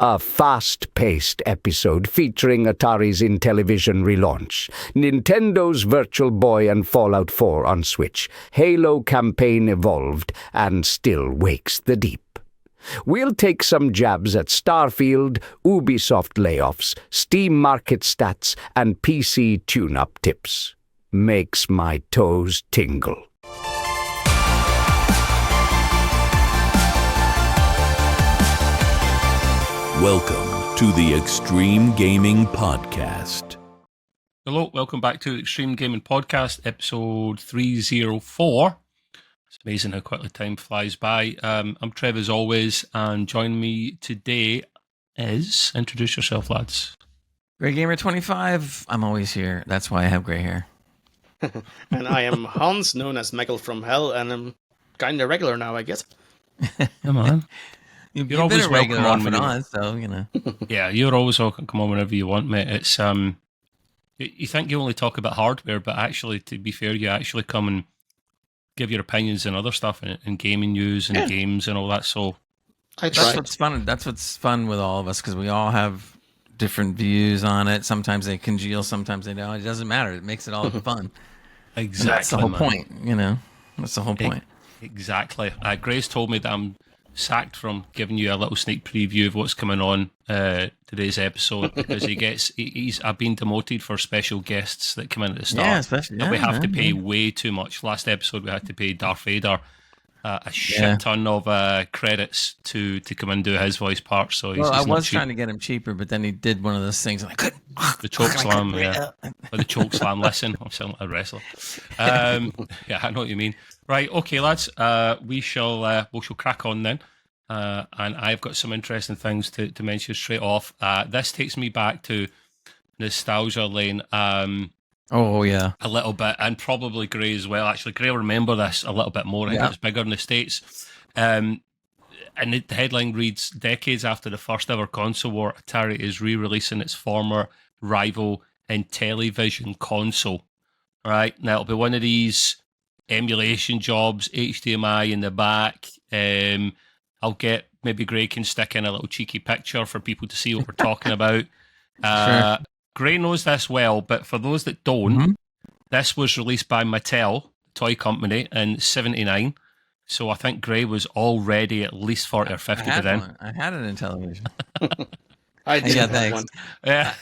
A fast-paced episode featuring Atari's Intellivision relaunch, Nintendo's Virtual Boy and Fallout 4 on Switch, Halo campaign evolved and still wakes the deep. We'll take some jabs at Starfield, Ubisoft layoffs, Steam market stats, and PC tune-up tips. Makes my toes tingle. Welcome to the Extreme Gaming Podcast. Hello, welcome back to the Extreme Gaming Podcast, episode 304. It's amazing how quickly time flies by. I'm Trev as always, and joining me today is... Introduce yourself, lads. Grey Gamer 25. I'm always here. That's why I have grey hair. And I am Hans, known as Michael from Hell, and I'm kind of regular now, I guess. Come on. You're always welcome on, so, you know. Yeah, you're always welcome. Come on whenever you want, mate. It's you think you only talk about hardware, but actually, to be fair, you actually come and give your opinions and other stuff and gaming news and games and all that. So that's what's fun. That's what's fun with all of us, because we all have different views on it. Sometimes they congeal, sometimes they don't. It doesn't matter. It makes it all fun. Exactly. And that's the whole point, you know. That's the whole point. Exactly. Grace told me that I'm sacked from giving you a little sneak preview of what's coming on today's episode, because I've been demoted for special guests that come in at the start. Yeah, especially. Yeah, we have to pay way too much. Last episode we had to pay Darth Vader a shit ton of credits to come and do his voice part. So he's I was trying to get him cheaper, but then he did one of those things. And I couldn't. The choke slam, or the choke slam. Listen, I'm sounding like a wrestler. Yeah, I know what you mean. Right, okay, lads. We shall crack on then. And I've got some interesting things to mention straight off. This takes me back to nostalgia lane. Oh, yeah. A little bit, and probably Gray as well. Actually, Gray will remember this a little bit more. I think it's bigger in the States. And the headline reads, decades after the first ever console war, Atari is re-releasing its former rival Intellivision console. All right, now it'll be one of these emulation jobs, HDMI in the back. I'll get, maybe Gray can stick in a little cheeky picture for people to see what we're talking about. Sure. Gray knows this well, but for those that don't, this was released by Mattel, toy company, in '79. So I think Gray was already at least 40 or 50 by then. I had it in television. I did have one. Yeah.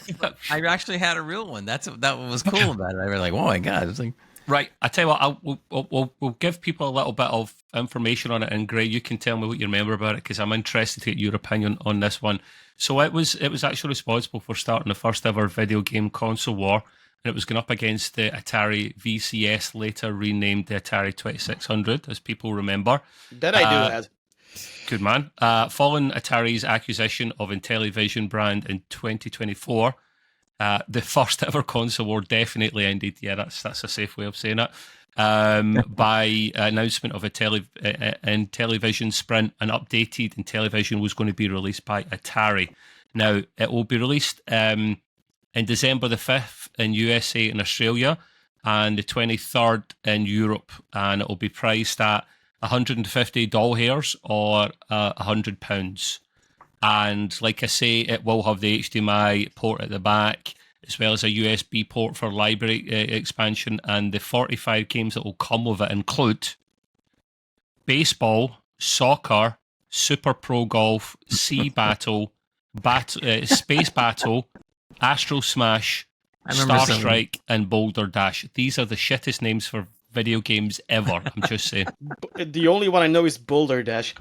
I actually had a real one. That was cool about it. I was like, oh my God. It's like, right, I tell you what, we'll give people a little bit of information on it, and Gray, you can tell me what you remember about it, because I'm interested to get your opinion on this one. So it was actually responsible for starting the first ever video game console war, and it was going up against the Atari VCS, later renamed the Atari 2600, as people remember. That I do have. Good man. Following Atari's acquisition of Intellivision brand in 2024, the first ever console war definitely ended. Yeah, that's a safe way of saying it. By announcement of Intellivision Sprint, an updated Intellivision was going to be released by Atari. Now, it will be released in December the 5th in USA and Australia, and the 23rd in Europe, and it will be priced at 150 doll hairs or £100. And like I say, it will have the HDMI port at the back, as well as a USB port for library expansion, and the 45 games that will come with it include baseball, soccer, Super Pro Golf, Sea Battle, Space Battle, Astro Smash, Star Strike, and Boulder Dash. These are the shittest names for video games ever, I'm just saying. The only one I know is Boulder Dash.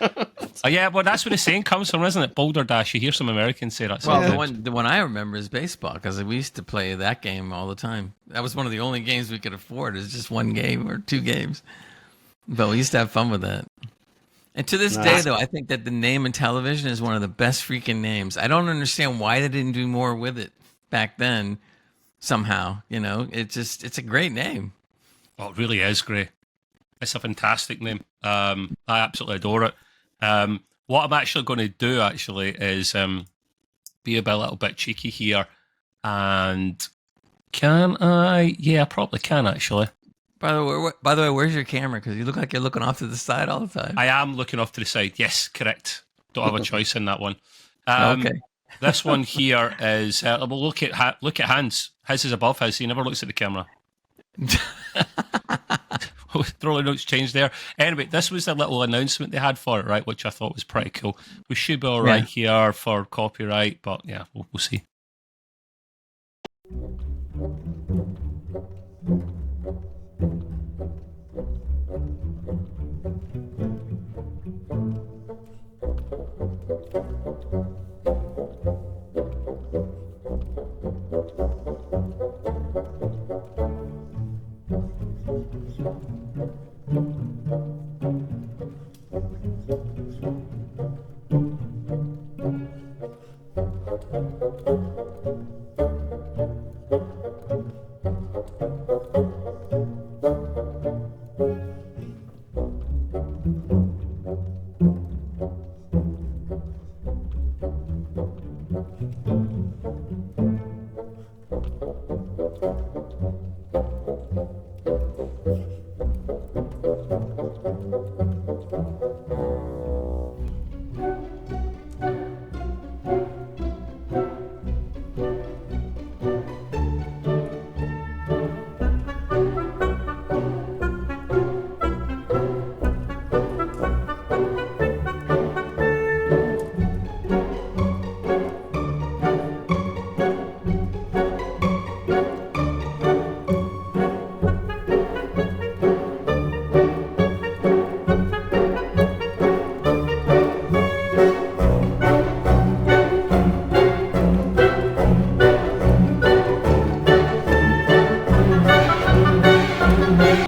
Oh yeah, well that's where the saying comes from, isn't it? Boulder Dash. You hear some Americans say that. Well, the one I remember is baseball, because we used to play that game all the time. That was one of the only games we could afford. It's just one game or two games, but we used to have fun with that. And to this day, though, I think that the name Intellivision is one of the best freaking names. I don't understand why they didn't do more with it back then. Somehow, you know, it's a great name. Oh, it really is great. It's a fantastic name. I absolutely adore it. What I'm actually going to do is be a little bit cheeky here, and can I? Yeah, I probably can actually. By the way, where's your camera? Because you look like you're looking off to the side all the time. I am looking off to the side. Yes, correct. Don't have a choice in that one. Okay. This one here is. Well, look at Hans. His is above his. He never looks at the camera. Throwing notes changed there. Anyway, this was the little announcement they had for it, right? Which I thought was pretty cool. We should be all right here for copyright, but yeah, we'll see.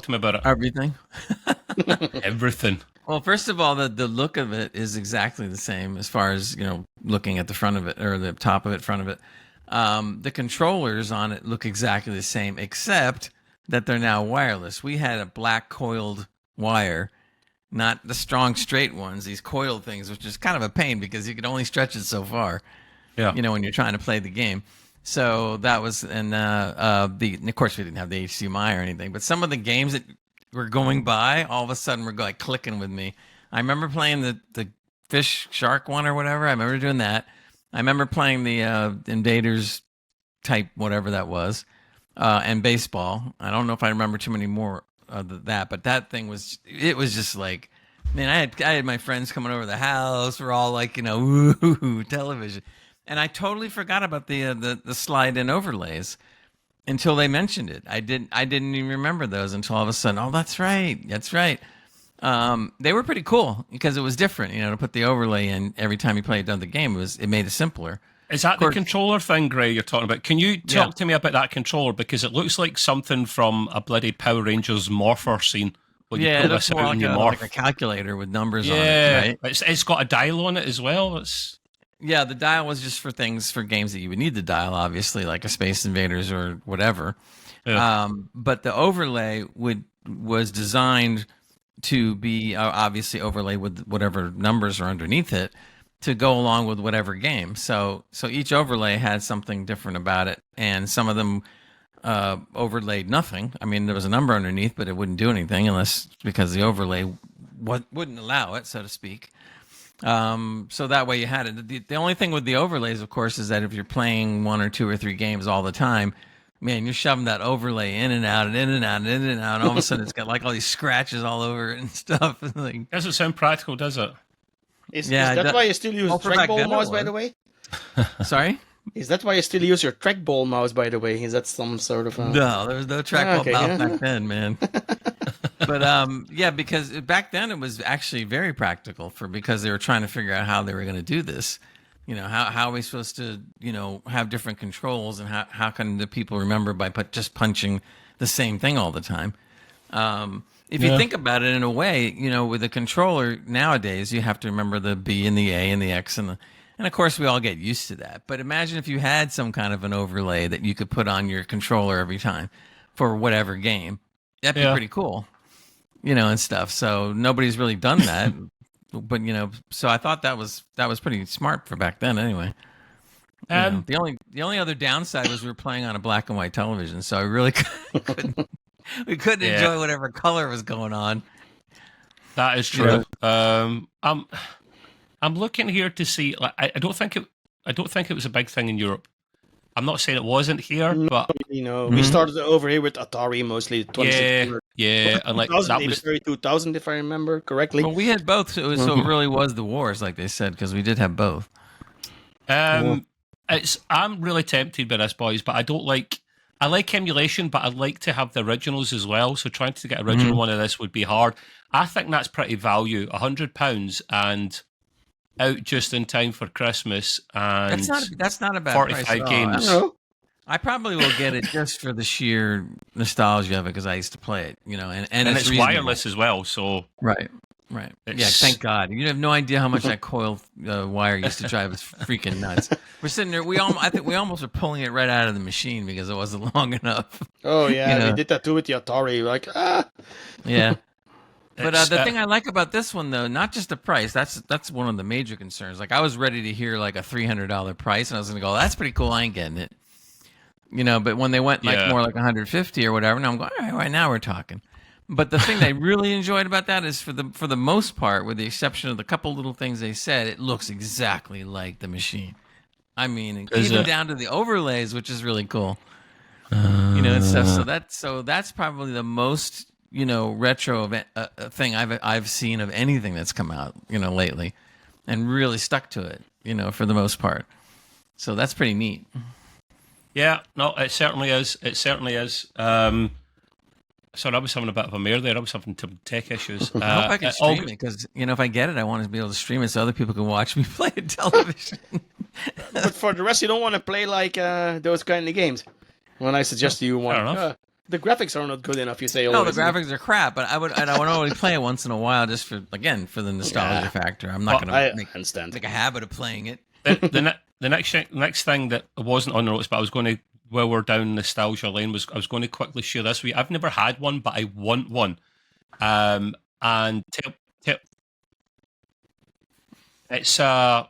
About it. Everything. Everything. Well, first of all, the look of it is exactly the same as far as, looking at the front of it or the top of it, front of it. The controllers on it look exactly the same, except that they're now wireless. We had a black coiled wire, not the strong straight ones, these coiled things, which is kind of a pain because you can only stretch it so far, when you're trying to play the game. So that was, and of course we didn't have the HDMI or anything, but some of the games that were going by, all of a sudden were like clicking with me. I remember playing the fish shark one or whatever. I remember doing that. I remember playing the Invaders type, whatever that was, and baseball. I don't know if I remember too many more of that, but that thing was just like, man, I had my friends coming over the house. We're all like, woo, television. And I totally forgot about the slide-in overlays until they mentioned it. I didn't even remember those until all of a sudden. Oh, that's right. They were pretty cool because it was different. To put the overlay in every time you played the game, it made it simpler. Is that the controller thing, Gray, you're talking about? Can you talk to me about that controller? Because it looks like something from a bloody Power Rangers Morpher scene. It looks more like a calculator with numbers on it, right? It's got a dial on it as well. Yeah, the dial was just for games that you would need the dial, obviously, like a Space Invaders or whatever. Yeah. But the overlay was designed to be obviously overlaid with whatever numbers are underneath it to go along with whatever game. So each overlay had something different about it, and some of them overlaid nothing. I mean, there was a number underneath, but it wouldn't do anything because the overlay wouldn't allow it, so to speak. So that way you had it. The only thing with the overlays, of course, is that if you're playing 1 or 2 or 3 games all the time, man, you're shoving that overlay in and out and in and out and in and out. And all of a sudden it's got like all these scratches all over it and stuff. Like, doesn't sound practical, does it? Is that why you still use trackball mouse, by the way? Sorry? Is that why you still use your trackball mouse, by the way? Is that some sort of... No, there was no trackball mouse back then, man. But because back then it was actually very practical because they were trying to figure out how they were going to do this. How are we supposed to, have different controls, and how can the people remember by just punching the same thing all the time? If you think about it in a way, with a controller nowadays, you have to remember the B and the A and the X and of course we all get used to that. But imagine if you had some kind of an overlay that you could put on your controller every time for whatever game. That'd be pretty cool, and stuff. So nobody's really done that. But so I thought that was pretty smart for back then, anyway. The only other downside was we were playing on a black and white television, so I really couldn't enjoy whatever color was going on. That is true. I'm looking here to see. Like, I don't think it was a big thing in Europe. I'm not saying it wasn't here, No, but we started over here with Atari mostly. 26, yeah, and like 2000, that even was early 2000 if I remember correctly. Well, we had both, so it really was the wars, like they said, because we did have both. I'm really tempted by this, boys, but I don't like. I like emulation, but I'd like to have the originals as well. So trying to get original one of this would be hard. I think that's pretty value, £100 and out just in time for Christmas. And that's not a bad 45 price at all. games. I probably will get it just for the sheer nostalgia of it because I used to play it, and it's wireless as well. So right. Yeah, thank God. You have no idea how much that coil wire used to drive us freaking nuts. We're sitting there. I think we almost were pulling it right out of the machine because it wasn't long enough. Oh yeah, we did that too with the Atari. Like Yeah. But the thing I like about this one, though, not just the price. That's one of the major concerns. Like I was ready to hear like a $300 price, and I was going to go, "That's pretty cool. I ain't getting it." But when they went more like 150 or whatever, now I'm going, all right, now we're talking. But the thing they really enjoyed about that is for the most part, with the exception of the couple little things they said, it looks exactly like the machine. I mean, even down to the overlays, which is really cool. And stuff. So that's probably the most retro thing I've seen of anything that's come out lately, and really stuck to it. For the most part. So that's pretty neat. Yeah, no, it certainly is. It certainly is. Sorry, I was having a bit of a mare there. I was having some tech issues. I hope I can stream it because, if I get it, I want to be able to stream it so other people can watch me play a television. But for the rest, you don't want to play like those kind of games. When I suggest you one, the graphics are not good enough. You say, no, the graphics are crap. But I would only play it once in a while just for the nostalgia factor. I'm not going to make a habit of playing it. The next thing that wasn't on the notes, but I was going to, while we're down nostalgia lane, I was going to quickly share this with you. I've never had one, but I want one. And it's a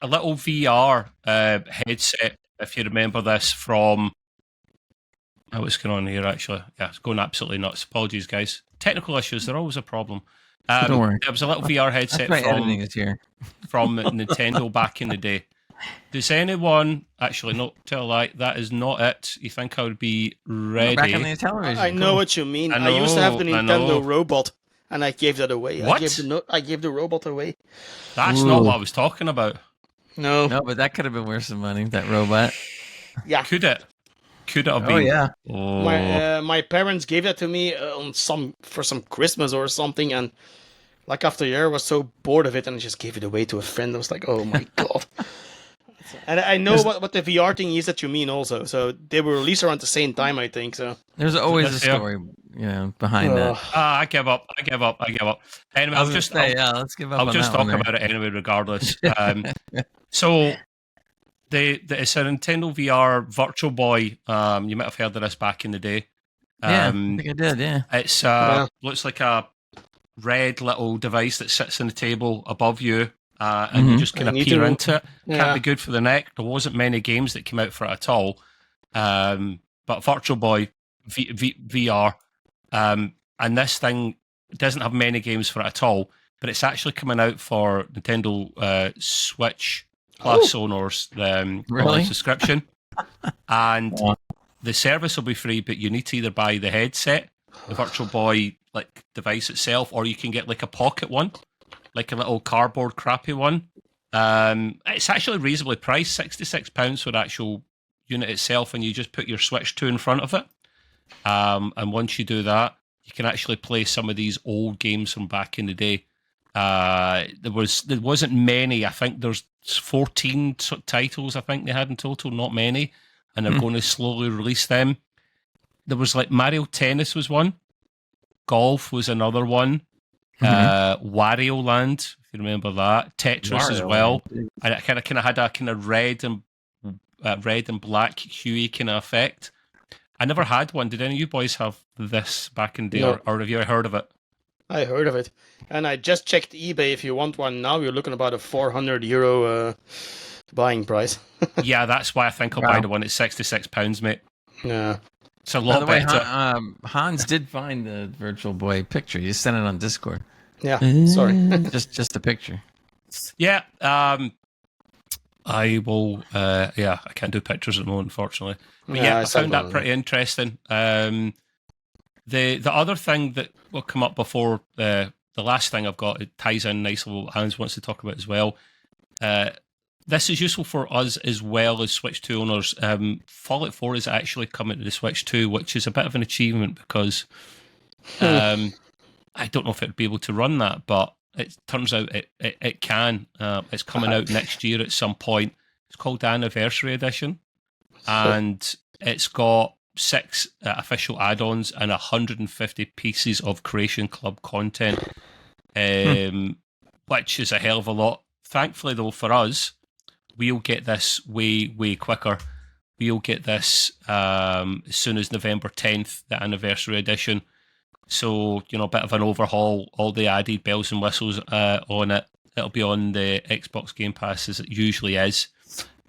little VR headset, if you remember this from... what's going on here, actually? Yeah, it's going absolutely nuts. Apologies, guys. Technical issues, they're always a problem. Don't worry. There was a little VR headset from Nintendo back in the day. Does anyone actually not tell a lie? That is not it. You think I would be ready? Back on the television. I know what you mean. I used to have the Nintendo robot, and I gave that away. What? I gave the robot away. That's not what I was talking about. No, but that could have been worth some money. That robot. Yeah. Could it have been? Oh yeah. My parents gave that to me for some Christmas or something, and like after a year, I was so bored of it, and I just gave it away to a friend. I was like, oh my god. And I know what the VR thing is that you mean also. So they were released around the same time, I think. So there's always a story, behind that. I give up. Anyway, let's give up. I'll just talk about it anyway, regardless. So it's a Nintendo VR Virtual Boy. You might have heard of this back in the day. I think I did. Yeah, it's looks like a red little device that sits on the table above you. And you just kind of peer into it. Can't be good for the neck. There wasn't many games that came out for it at all. But Virtual Boy VR, and this thing doesn't have many games for it at all, but it's actually coming out for Nintendo Switch Plus owners really? Subscription. And the service will be free, but you need to either buy the headset, the Virtual Boy device itself, or you can get like a pocket one. Like a little cardboard crappy one. It's actually reasonably priced, £66 for the actual unit itself, and you just put your Switch 2 in front of it. And once you do that, you can actually play some of these old games from back in the day. There wasn't many. I think there's 14 titles I think they had in total, not many. And they're going to slowly release them. There was Mario Tennis was one. Golf was another one. Wario Land, if you remember that, Tetris as well, and it kind of had a kind of red and black huey kind of effect. I never had one. Did any of you boys have this back in the day, or have you ever heard of it? I heard of it, and I just checked eBay. If you want one now, you're looking about a €400 buying price. Yeah, that's why I think I'll buy the one. It's £66, mate. Yeah. It's a lot better. Hans did find the Virtual Boy picture. You sent it on Discord. Yeah, sorry. just a picture. Yeah, I will. I can't do pictures at the moment, unfortunately. But yeah, I found that pretty interesting. The other thing that will come up before the last thing I've got, it ties in nicely with what Hans wants to talk about as well. This is useful for us as well as Switch 2 owners. Fallout 4 is actually coming to the Switch 2, which is a bit of an achievement because I don't know if it would be able to run that, but it turns out it can. It's coming out next year at some point. It's called the Anniversary Edition, and it's got 6 official add-ons and 150 pieces of Creation Club content, which is a hell of a lot. Thankfully, though, for us, we'll get this way, way quicker. We'll get this as soon as November 10th, the Anniversary Edition. So, a bit of an overhaul, all the added bells and whistles on it. It'll be on the Xbox Game Pass as it usually is.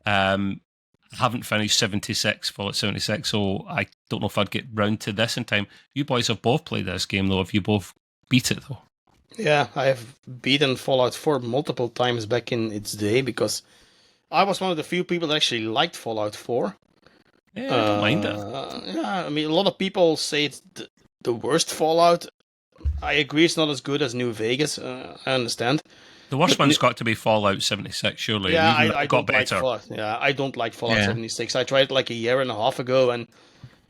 I haven't finished Fallout 76, so I don't know if I'd get round to this in time. You boys have both played this game, though. Have you both beat it, though? Yeah, I have beaten Fallout 4 multiple times back in its day because I was one of the few people that actually liked Fallout 4. Yeah, I don't mind it. Yeah, I mean, a lot of people say it's the worst Fallout. I agree it's not as good as New Vegas. I understand. The worst one's got to be Fallout 76, surely. Yeah, I got don't like better. Fallout. Yeah, I don't like Fallout 76. I tried it like a year and a half ago, and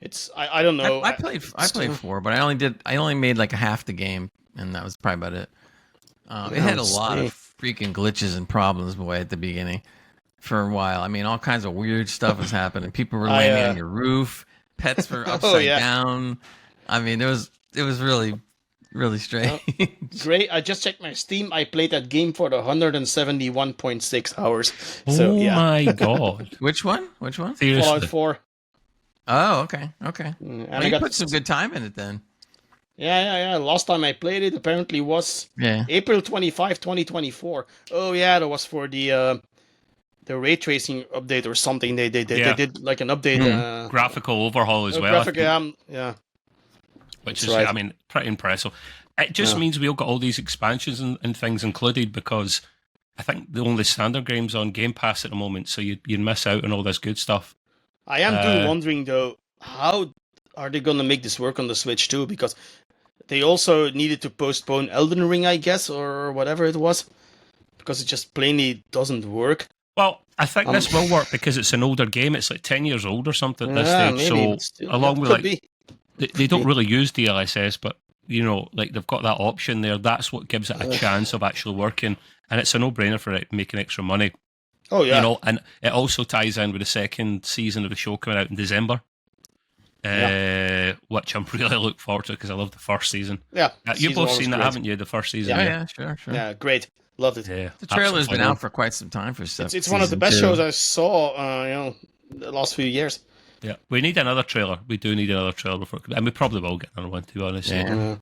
it's I don't know. I played 4, but I only made like half the game, and that was probably about it. It had a lot of freaking glitches and problems boy at the beginning for a while. I mean, all kinds of weird stuff was happening. People were landing on your roof. Pets were upside down. I mean, it was really, really strange. Great. I just checked my Steam. I played that game for the 171.6 hours. So, my God. Which one? Seriously? Fallout 4. Oh, okay. And Well, you put some good time in it then. Yeah. Last time I played it apparently was April 25, 2024. Oh, yeah, that was for the ray tracing update or something. They did like an update. Graphical overhaul as well. Which is, right. I mean, pretty impressive. It just means we've got all these expansions and things included because I think the only standard game's on Game Pass at the moment, so you'd miss out on all this good stuff. I am wondering, though, how are they going to make this work on the Switch, too? Because they also needed to postpone Elden Ring, I guess, or whatever it was, because it just plainly doesn't work. Well, I think this will work because it's an older game. It's like 10 years old or something at this stage. Maybe. So, along with they don't really use DLSS, but they've got that option there. That's what gives it a chance of actually working, and it's a no-brainer for it making extra money. Oh yeah, and it also ties in with the second season of the show coming out in December, which I'm really looking forward to because I love the first season. Yeah, you've both seen that, haven't you? The first season. Yeah, sure. Yeah, great, loved it. Yeah, the trailer's been out for quite some time for stuff. It's one of the best shows I saw. The last few years. Yeah, we need another trailer. We do need another trailer before, and we probably will get another one, to be honest. Yeah.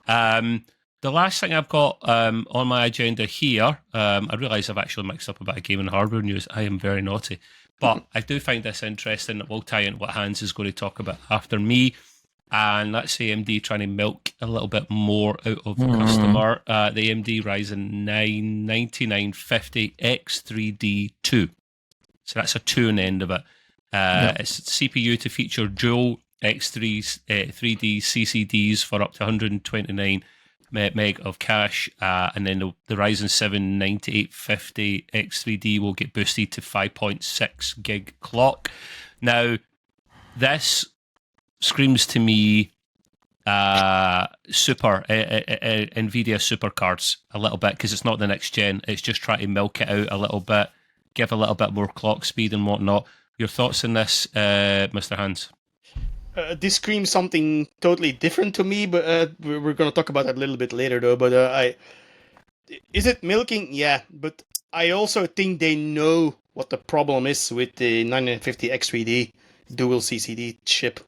The last thing I've got on my agenda here, I realise I've actually mixed up a bit of game and hardware news. I am very naughty. But I do find this interesting. It will tie in what Hans is going to talk about after me. And that's AMD trying to milk a little bit more out of the customer. The AMD Ryzen 9 9950 X3D2. So that's a 2 on the end of it. It's a CPU to feature dual X3D CCDs for up to 129 meg of cache, and then the Ryzen 7 9850 X3D will get boosted to 5.6 gig clock. Now, this screams to me NVIDIA super cards a little bit, because it's not the next gen. It's just trying to milk it out a little bit, give a little bit more clock speed and whatnot. Your thoughts on this, Mr. Hans? This screams something totally different to me, but we're going to talk about that a little bit later, though. But is it milking? Yeah, but I also think they know what the problem is with the 9950 X3D dual CCD chip.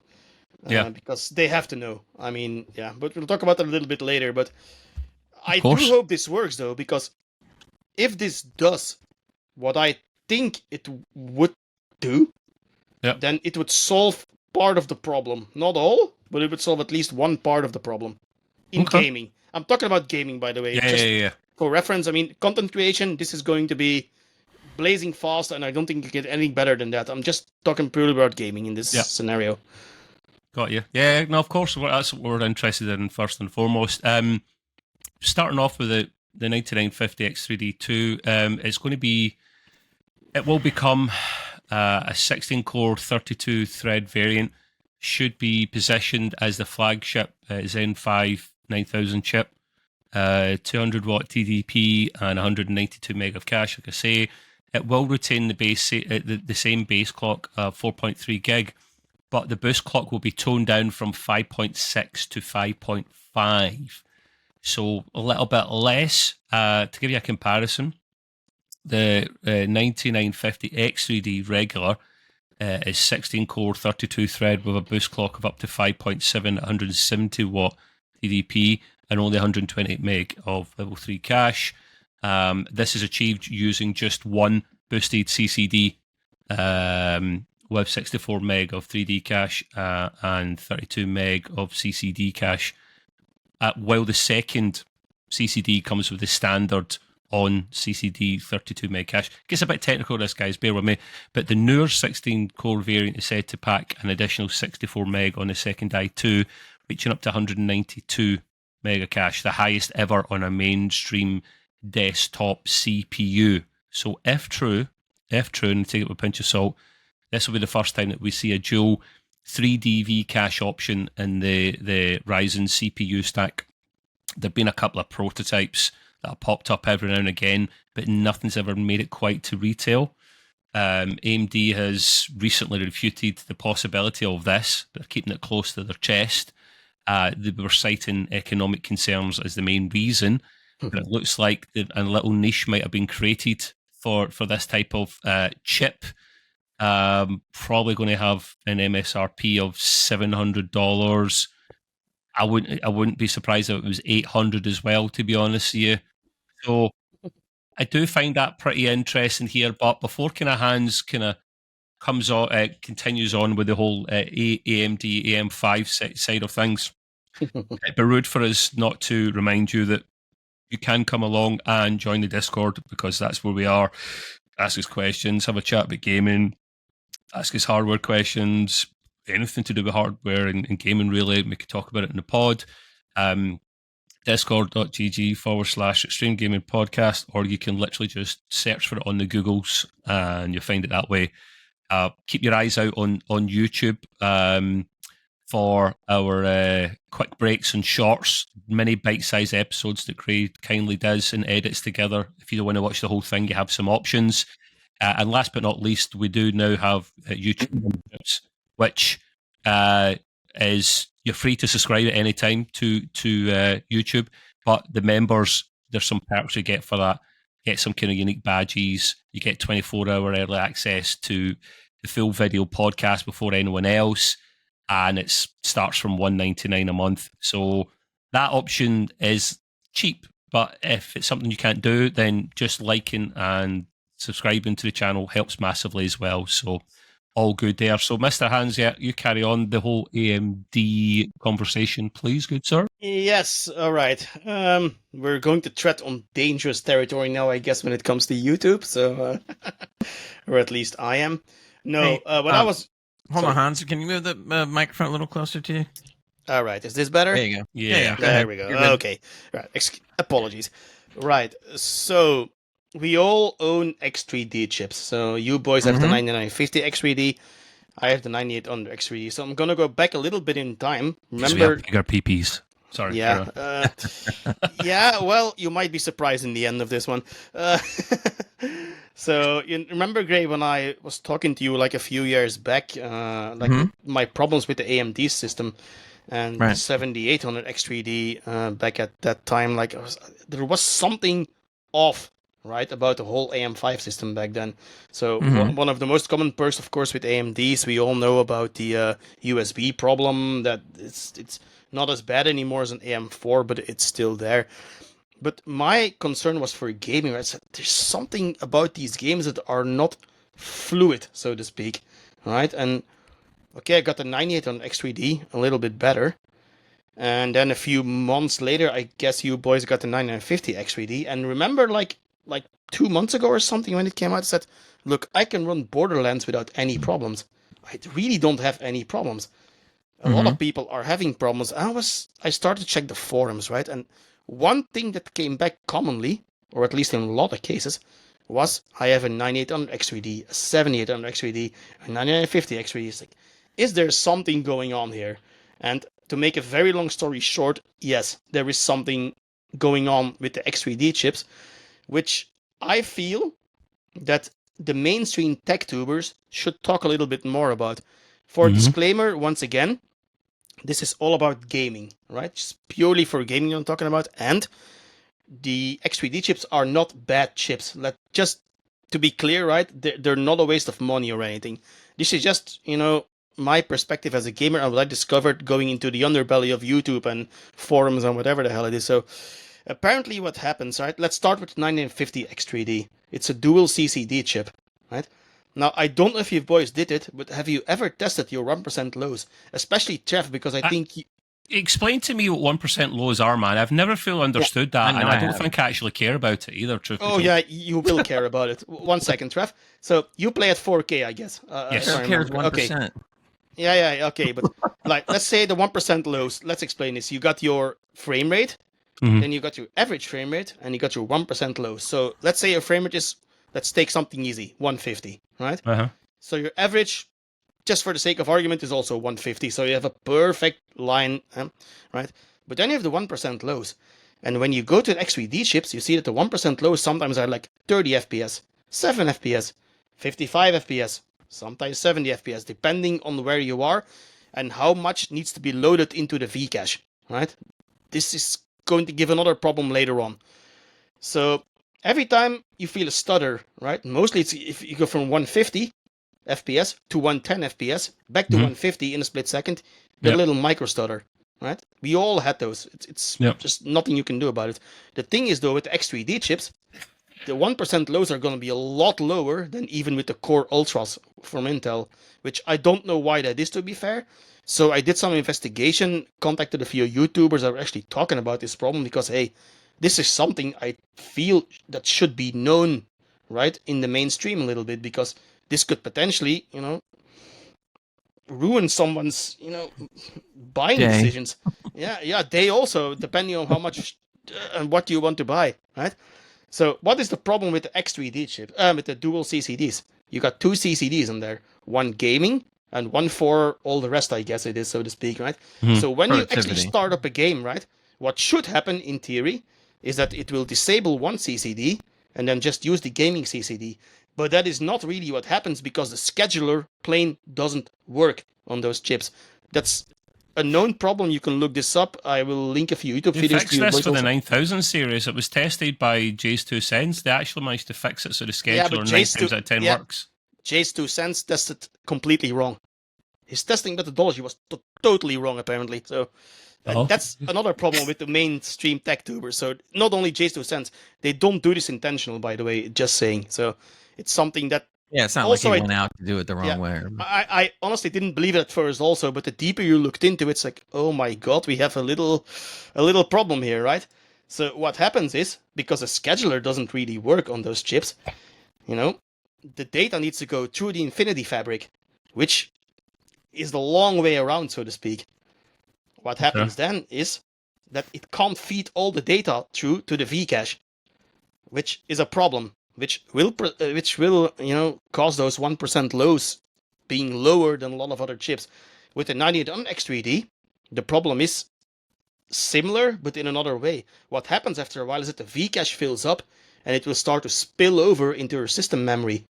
Because they have to know. I mean, but we'll talk about that a little bit later. But I do hope this works, though, because if this does what I think it would do, then it would solve part of the problem. Not all, but it would solve at least one part of the problem in gaming. I'm talking about gaming, by the way. Yeah. For reference, I mean, content creation, this is going to be blazing fast, and I don't think you get any better than that. I'm just talking purely about gaming in this scenario. Got you. Yeah, no, of course, that's what we're interested in first and foremost. Starting off with the 9950 X3D2, it will become a 16-core, 32-thread variant. Should be positioned as the flagship Zen 5 9000 chip. 200-watt TDP and 192 meg of cache. Like I say, it will retain the same base clock, 4.3 gig, but the boost clock will be toned down from 5.6 to 5.5. So a little bit less. To give you a comparison, the 9950 X3D regular is 16-core, 32-thread with a boost clock of up to 5.7 at 170-watt TDP and only 128 meg of level 3 cache. This is achieved using just one boosted CCD with 64 meg of 3D cache and 32 meg of CCD cache. While the second CCD comes with the standard on CCD 32 meg cache. Gets a bit technical, this, guys, bear with me. But the newer 16-core variant is said to pack an additional 64 meg on the second i2, reaching up to 192 mega cache, the highest ever on a mainstream desktop CPU. So if true, and take it with a pinch of salt, this will be the first time that we see a dual 3DV cache option in the Ryzen CPU stack. There have been a couple of prototypes that have popped up every now and again, but nothing's ever made it quite to retail. AMD has recently refuted the possibility of this. They're keeping it close to their chest. They were citing economic concerns as the main reason, but it looks like a little niche might have been created for this type of chip. Probably going to have an MSRP of $700. I wouldn't be surprised if it was $800 as well, to be honest with you. So I do find that pretty interesting here. But before Hans continues on with the whole AMD AM5 side of things, it'd be rude for us not to remind you that you can come along and join the Discord, because that's where we are. Ask us questions, have a chat about gaming, ask us hardware questions, anything to do with hardware and gaming, really. We could talk about it in the pod. Discord.gg/Extreme Gaming Podcast, or you can literally just search for it on the Googles and you'll find it that way. Keep your eyes out on YouTube for our quick breaks and shorts, mini bite-sized episodes that Craig kindly does and edits together. If you don't want to watch the whole thing, you have some options. And last but not least, we do now have YouTube memberships, which is you're free to subscribe at any time to YouTube, but the members, there's some perks you get for that. Get some kind of unique badges. You get 24-hour early access to the full video podcast before anyone else, and it starts from $1.99 a month. So that option is cheap, but if it's something you can't do, then just liking and subscribing to the channel helps massively as well. So all good there. So Mr. Hans, yeah, you carry on the whole AMD conversation, please, good sir. Yes, all right. We're going to tread on dangerous territory now, I guess, when it comes to YouTube. So, or at least I am. No, Hey, when I was... Hold on, Hans. Can you move the microphone a little closer to you? All right, is this better? There you go. Yeah. There we go. Okay. Right. Apologies. Right. So we all own X3D chips. So you boys have the 9950 X3D. I have the 9800 X3D. So I'm gonna go back a little bit in time. Remember, we have bigger PPs. Sorry. Yeah. Yeah. Well, you might be surprised in the end of this one. So you remember, Gray, when I was talking to you like a few years back, my problems with the AMD system. And the 7800 X3D back at that time, there was something off, right, about the whole AM5 system back then. So one of the most common perks, of course, with AMDs, we all know about the USB problem, that it's not as bad anymore as an AM4, but it's still there. But my concern was for gaming. I said, there's something about these games that are not fluid, so to speak, right? And okay, I got the 98 on X3D, a little bit better. And then a few months later, I guess you boys got the 9950 X3D. And remember, like 2 months ago or something, when it came out, it said, "Look, I can run Borderlands without any problems. I really don't have any problems." A lot of people are having problems. I started to check the forums, right? And one thing that came back commonly, or at least in a lot of cases, was I have a 9800 X3D, a 7800 X3D, a 9950 X3D. It's like, is there something going on here? And to make a very long story short, yes, there is something going on with the X3D chips, which I feel that the mainstream tech tubers should talk a little bit more about. For disclaimer, once again, this is all about gaming, right? Just purely for gaming I'm talking about. And the X3D chips are not bad chips. Just to be clear, right? They're not a waste of money or anything. This is just, my perspective as a gamer and what I discovered going into the underbelly of YouTube and forums and whatever the hell it is. So apparently what happens, right? Let's start with 9950 X3D. It's a dual CCD chip, right? Now, I don't know if you boys did it, but have you ever tested your 1% lows? Especially Jeff, because I think... Explain to me what 1% lows are, man. I've never fully understood that, and I don't think I actually care about it either, truth be told. Yeah, you will care about it. 1 second, Trev. So, you play at 4K, I guess. Yes. Who cares 1%? Okay. Yeah, okay, but let's say the 1% lows. Let's explain this. You got your frame rate, then you got your average frame rate, and you got your 1% lows. So, let's say your frame rate is, let's take something easy, 150, right? So, your average, just for the sake of argument, is also 150. So, you have a perfect line, right? But then you have the 1% lows. And when you go to the X3D chips, you see that the 1% lows sometimes are like 30 FPS, 7 FPS, 55 FPS, sometimes 70 FPS, depending on where you are and how much needs to be loaded into the V-cache, right? This is going to give another problem later on. So every time you feel a stutter, right? Mostly it's if you go from 150 FPS to 110 FPS, back to 150 in a split second, the little micro stutter, right? We all had those. It's just nothing you can do about it. The thing is, though, with the X3D chips, the 1% lows are going to be a lot lower than even with the Core Ultras from Intel, which I don't know why that is, to be fair. So I did some investigation, contacted a few YouTubers that were actually talking about this problem, because, hey, this is something I feel that should be known, right, in the mainstream a little bit, because this could potentially, ruin someone's, buying decisions. Yeah, they also, depending on how much and what you want to buy, right? So what is the problem with the X3D chip, with the dual CCDs? You got 2 CCDs in there, one gaming and one for all the rest, I guess it is, so to speak, right? So when you actually start up a game, right, what should happen in theory is that it will disable one CCD and then just use the gaming CCD. But that is not really what happens, because the scheduler plain doesn't work on those chips. That's a known problem. You can look this up. I will link a few YouTube They videos fixed to you. this for the 9000 series. It was tested by Jay's 2 Cents. They actually managed to fix it so the scheduler 9 times out of 10 works. Jay's 2 Cents tested completely wrong. His testing methodology was totally wrong, apparently. So that's another problem with the mainstream tech tubers. So not only Jay's 2 Cents, they don't do this intentional, by the way, just saying. So it's something that... Yeah, it's not also, like he went out to do it the wrong way. I honestly didn't believe it at first also, but the deeper you looked into it, it's like, oh my god, we have a little problem here, right? So what happens is, because a scheduler doesn't really work on those chips, the data needs to go through the Infinity Fabric, which is the long way around, so to speak. What happens then is that it can't feed all the data through to the V-cache, which is a problem. Which will cause those 1% lows being lower than a lot of other chips. With the 9800 X3D, the problem is similar, but in another way. What happens after a while is that the V-cache fills up, and it will start to spill over into your system memory.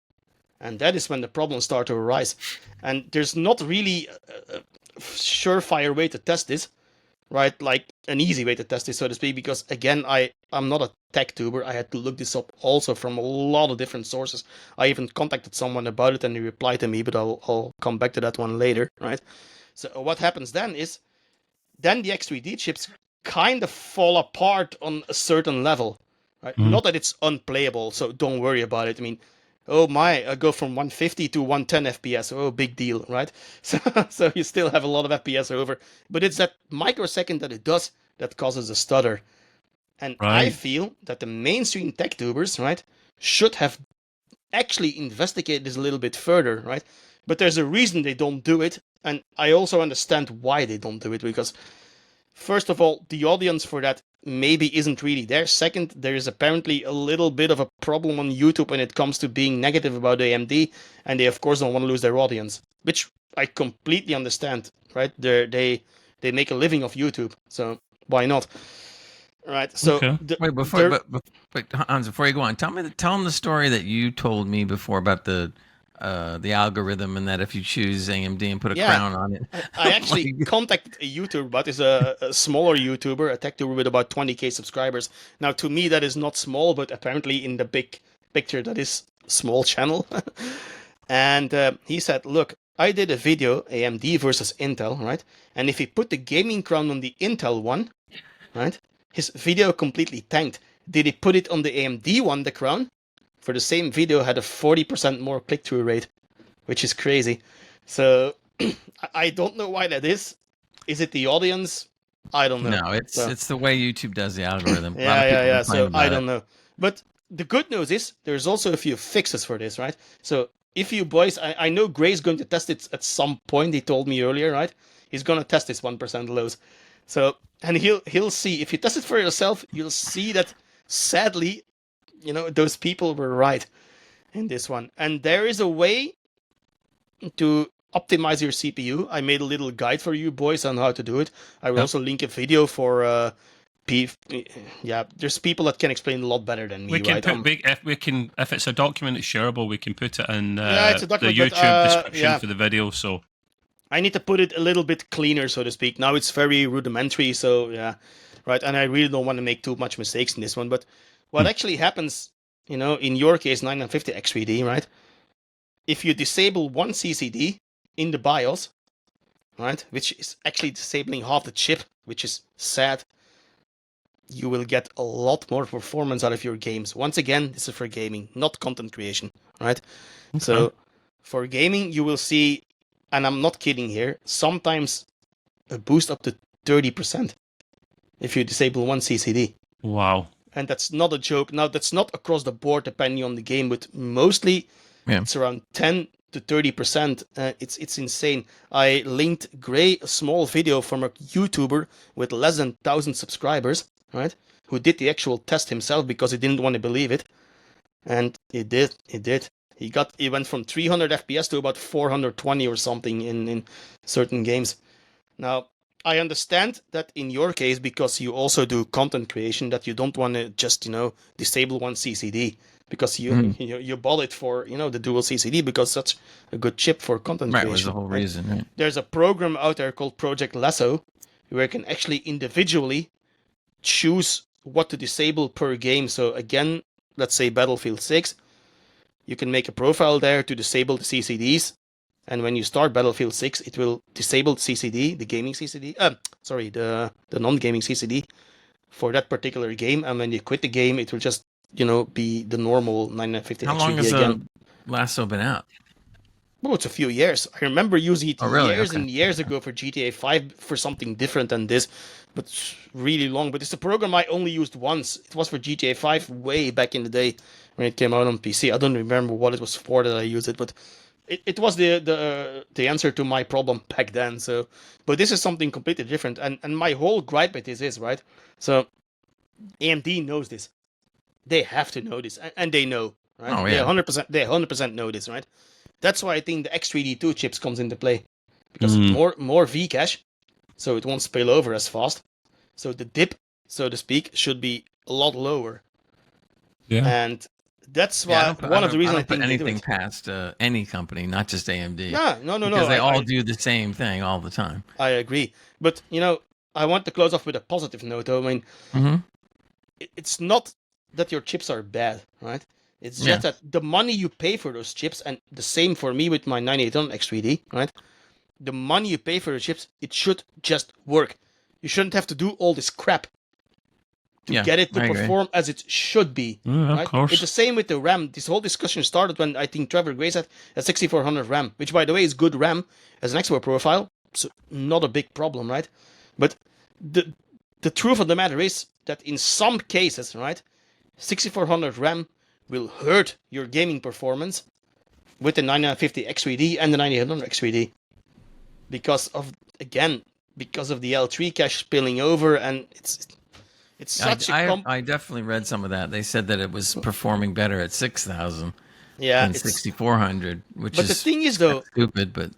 And that is when the problems start to arise. And there's not really a surefire way to test this, right? Like an easy way to test this, so to speak, because again, I'm not a tech tuber. I had to look this up also from a lot of different sources. I even contacted someone about it and he replied to me, but I'll come back to that one later, right? So what happens then is, then the X3D chips kind of fall apart on a certain level, right? Not that it's unplayable, so don't worry about it. I mean, oh my, I go from 150 to 110 FPS. Oh, big deal, right? So you still have a lot of FPS over, but it's that microsecond that it does that causes a stutter. And I Right. feel that the mainstream tech tubers, right, should have actually investigated this a little bit further, right? But there's a reason they don't do it, and I also understand why they don't do it, because first of all, the audience for that maybe isn't really there. Second, there is apparently a little bit of a problem on YouTube when it comes to being negative about AMD, and they of course don't want to lose their audience, which I completely understand, right? They make a living off YouTube, so why not? Right. So Okay. Wait, but Hans, before you go on, tell them the story that you told me before about the algorithm, and that if you choose AMD and put a crown on it. I actually contacted a YouTuber, but is a smaller YouTuber, a tech tuber with about 20k subscribers. Now, to me, that is not small, but apparently in the big picture, that is a small channel. And he said, look, I did a video, AMD versus Intel, right? And if you put the gaming crown on the Intel one, right, his video completely tanked. Did he put it on the AMD one, the crown? For the same video, had a 40% more click-through rate, which is crazy. So I don't know why that is. Is it the audience? I don't know. No, it's the way YouTube does the algorithm. Yeah. So I don't know. But the good news is there's also a few fixes for this, right? So if you boys, I know Gray's going to test it at some point. He told me earlier, right? He's going to test this 1% lows. So, and he'll see. If you test it for yourself, you'll see that sadly, those people were right in this one. And there is a way to optimize your CPU. I made a little guide for you boys on how to do it. I will also link a video for there's people that can explain a lot better than me. We can right? if it's a document that's shareable, we can put it in it's a the document, YouTube description for the video. So I need to put it a little bit cleaner, so to speak. Now it's very rudimentary, so yeah, right. And I really don't want to make too much mistakes in this one. But what actually happens, in your case, 950 X3D, right? If you disable one CCD in the BIOS, right, which is actually disabling half the chip, which is sad, you will get a lot more performance out of your games. Once again, this is for gaming, not content creation, right? Okay. So for gaming, you will see, and I'm not kidding here, sometimes a boost up to 30% if you disable one CCD. Wow. And that's not a joke. Now, that's not across the board depending on the game, but mostly it's around 10 to 30%. It's insane. I linked Gray a small video from a YouTuber with less than 1,000 subscribers, right? Who did the actual test himself because he didn't want to believe it. And he did. He went from 300 FPS to about 420 or something in certain games. Now, I understand that in your case, because you also do content creation, that you don't want to just, disable one CCD because you bought it for, the dual CCD because that's a good chip for content creation. Right, was the whole reason. Right? There's a program out there called Project Lasso where you can actually individually choose what to disable per game. So again, let's say Battlefield 6, you can make a profile there to disable the CCDs. And when you start Battlefield 6, it will disable the CCD, the gaming CCD, the non-gaming CCD for that particular game. And when you quit the game, it will just, be the normal 950 How long has Lasso been out? Oh, it's a few years. I remember using it years and years ago for GTA 5 for something different than this, but it's really long. But it's a program I only used once. It was for GTA 5 way back in the day when it came out on PC. I don't remember what it was for that I used it, but it was the answer to my problem back then. So, but this is something completely different. And my whole gripe with this is, right? So AMD knows this. They have to know this, and they know, right? Oh, yeah. They 100% know this, right? That's why I think the X3D2 chips comes into play, because more Vcache, so it won't spill over as fast. So the dip, so to speak, should be a lot lower. Yeah, and that's why one of the reasons I think anything past any company, not just AMD. No, because they all do the same thing all the time. I agree, but I want to close off with a positive note. I mean, it's not that your chips are bad, right? It's just that the money you pay for those chips, and the same for me with my 9800 X3D, right? The money you pay for the chips, it should just work. You shouldn't have to do all this crap. to get it to perform as it should be. Of course. It's the same with the RAM. This whole discussion started when I think Trevor Gray said a 6400 RAM, which by the way is good RAM as an export profile, so not a big problem, right? But the truth of the matter is that in some cases, right, 6400 RAM will hurt your gaming performance with the 9950 X3D and the 9800 X3D because of the L3 cache spilling over, and it's such I definitely read some of that. They said that it was performing better at 6000 than 6400, which but is the thing is though stupid, but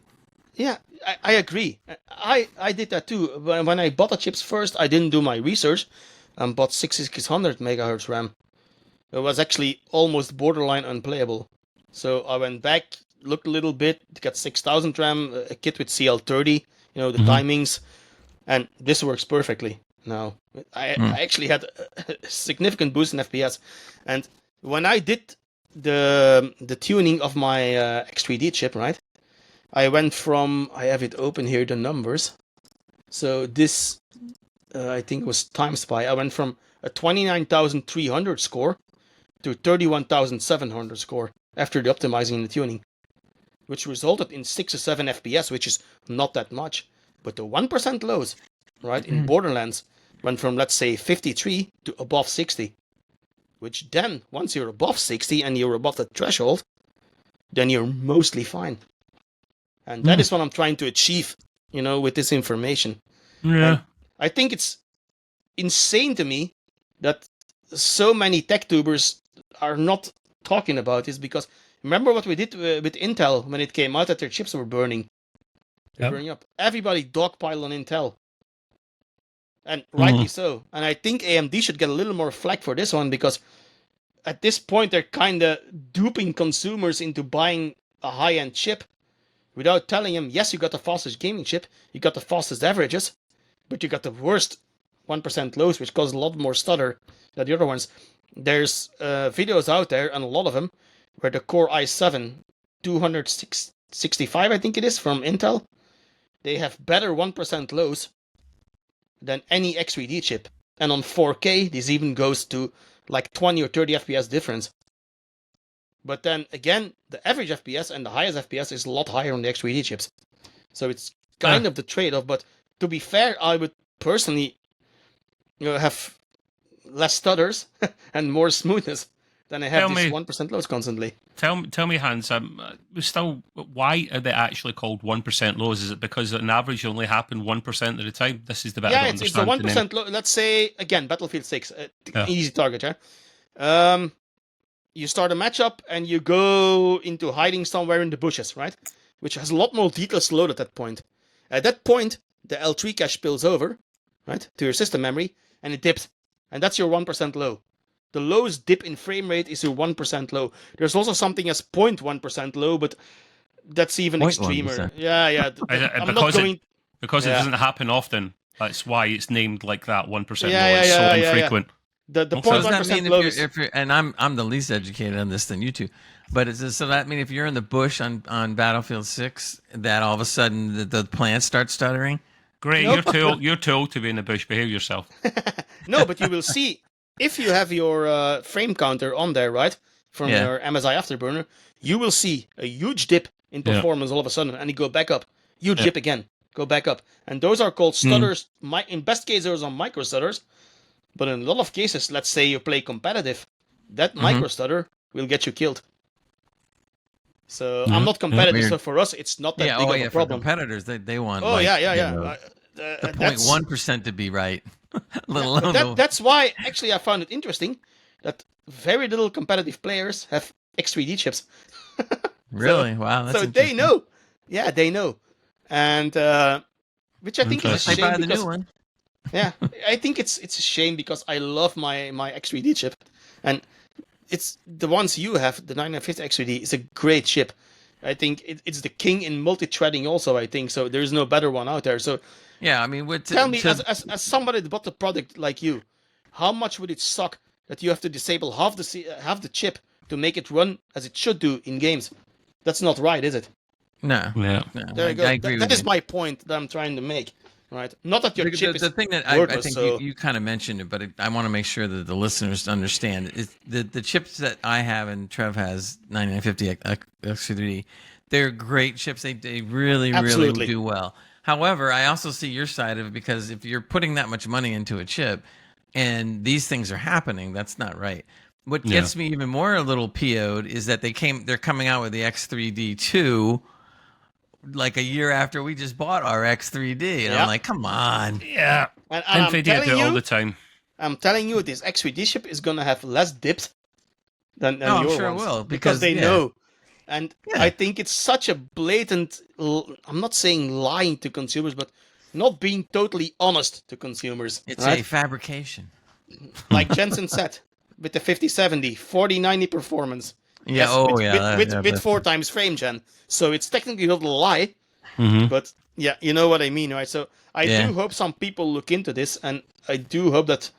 yeah, I agree. I did that too. When I bought the chips first, I didn't do my research and bought 6600 megahertz RAM. It was actually almost borderline unplayable. So I went back, looked a little bit, got 6000 RAM, a kit with CL30, the timings, and this works perfectly now. I actually had a significant boost in FPS. And when I did the tuning of my X3D chip, right, I went from, I have it open here, the numbers. So this, I think it was TimeSpy. I went from a 29,300 score to 31,700 score after the optimizing and the tuning, which resulted in 6 or 7 FPS, which is not that much. But the 1% lows, right, in Borderlands went from, let's say, 53 to above 60, which then, once you're above 60 and you're above the threshold, then you're mostly fine. And that is what I'm trying to achieve, with this information. Yeah. And I think it's insane to me that so many tech tubers are not talking about this, because remember what we did with Intel when it came out that their chips were burning. They're burning up. Everybody dogpiled on Intel. And rightly so. And I think AMD should get a little more flack for this one, because at this point they're kind of duping consumers into buying a high-end chip without telling them, yes, you got the fastest gaming chip, you got the fastest averages, but you got the worst 1% lows, which cause a lot more stutter than the other ones. There's videos out there, and a lot of them, where the Core i7 265, I think it is, from Intel, they have better 1% lows than any X3D chip. And on 4K, this even goes to like 20 or 30 FPS difference. But then again, the average FPS and the highest FPS is a lot higher on the X3D chips. So it's kind of the trade-off. But to be fair, I would personally have less stutters and more smoothness than I have this 1% lows constantly. Tell me, Hans, why are they actually called 1% lows? Is it because on average you only happen 1% of the time? This is the bit I don't understand. Yeah, it's the 1% low. Let's say, again, Battlefield 6, easy target, yeah? You start a matchup and you go into hiding somewhere in the bushes, right? Which has a lot more details loaded at that point. At that point, the L3 cache spills over, right, to your system memory, and it dips. And that's your 1% low. The lowest dip in frame rate is your 1% low. There's also something as 0.1% low, but that's even extremer. Yeah. Because it doesn't happen often. That's why it's named like that. 1% low. It's so infrequent. The so 0.1% low. If you're, and I'm the least educated on this than you two, but so that mean if you're in the bush on Battlefield 6, that all of a sudden the plants start stuttering? Great, you're told to be in the bush. Behave yourself. No, but you will see if you have your frame counter on there, right, from your MSI Afterburner, you will see a huge dip in performance all of a sudden, and you go back up. Huge dip again, go back up, and those are called stutters. In best case, those are micro stutters, but in a lot of cases, let's say you play competitive, that micro stutter will get you killed. So I'm not competitive, so for us, it's not that big of a problem. For competitors, they want. Oh, the 0.1% to be right. That's why, actually, I found it interesting that very little competitive players have X3D chips. Really? Wow. That's so they know. Yeah, they know. And which I think is a shame. Buy the new one. Yeah, I think it's a shame because I love my X3D chip. And it's the ones you have, the 9950 X3D, is a great chip. I think it's the king in multi-threading also, I think. So there's no better one out there. So yeah, I mean, tell me, as somebody that bought the product like you, how much would it suck that you have to disable half the chip to make it run as it should do in games? That's not right, is it? No. There you go. That is my point that I'm trying to make. right? Not that your chip The is thing that I worthless, think so... you kind of mentioned it, but I want to make sure that the listeners understand is the chips that I have and Trev has 9950 X3D. They're great chips. They really Absolutely. do well. However, I also see your side of it, because if you're putting that much money into a chip and these things are happening, that's not right. What gets me even more a little PO'd is that they're coming out with the X3D2 like a year after we just bought our X3D, and I'm like, come on. Yeah. And I'm NVIDIA telling do it you, all the time. I'm telling you, this X3D chip is gonna have less dips than No, I'm your sure it ones, will, because they yeah. know. And Yeah. I think it's such a blatant, I'm not saying lying to consumers, but not being totally honest to consumers. It's right? a fabrication. Like Jensen said, with the 5070, 4090 performance. Yeah, with 4 times frame gen. So it's technically not a lie, Mm-hmm. but yeah, you know what I mean, right? So I do hope some people look into this, and I do hope that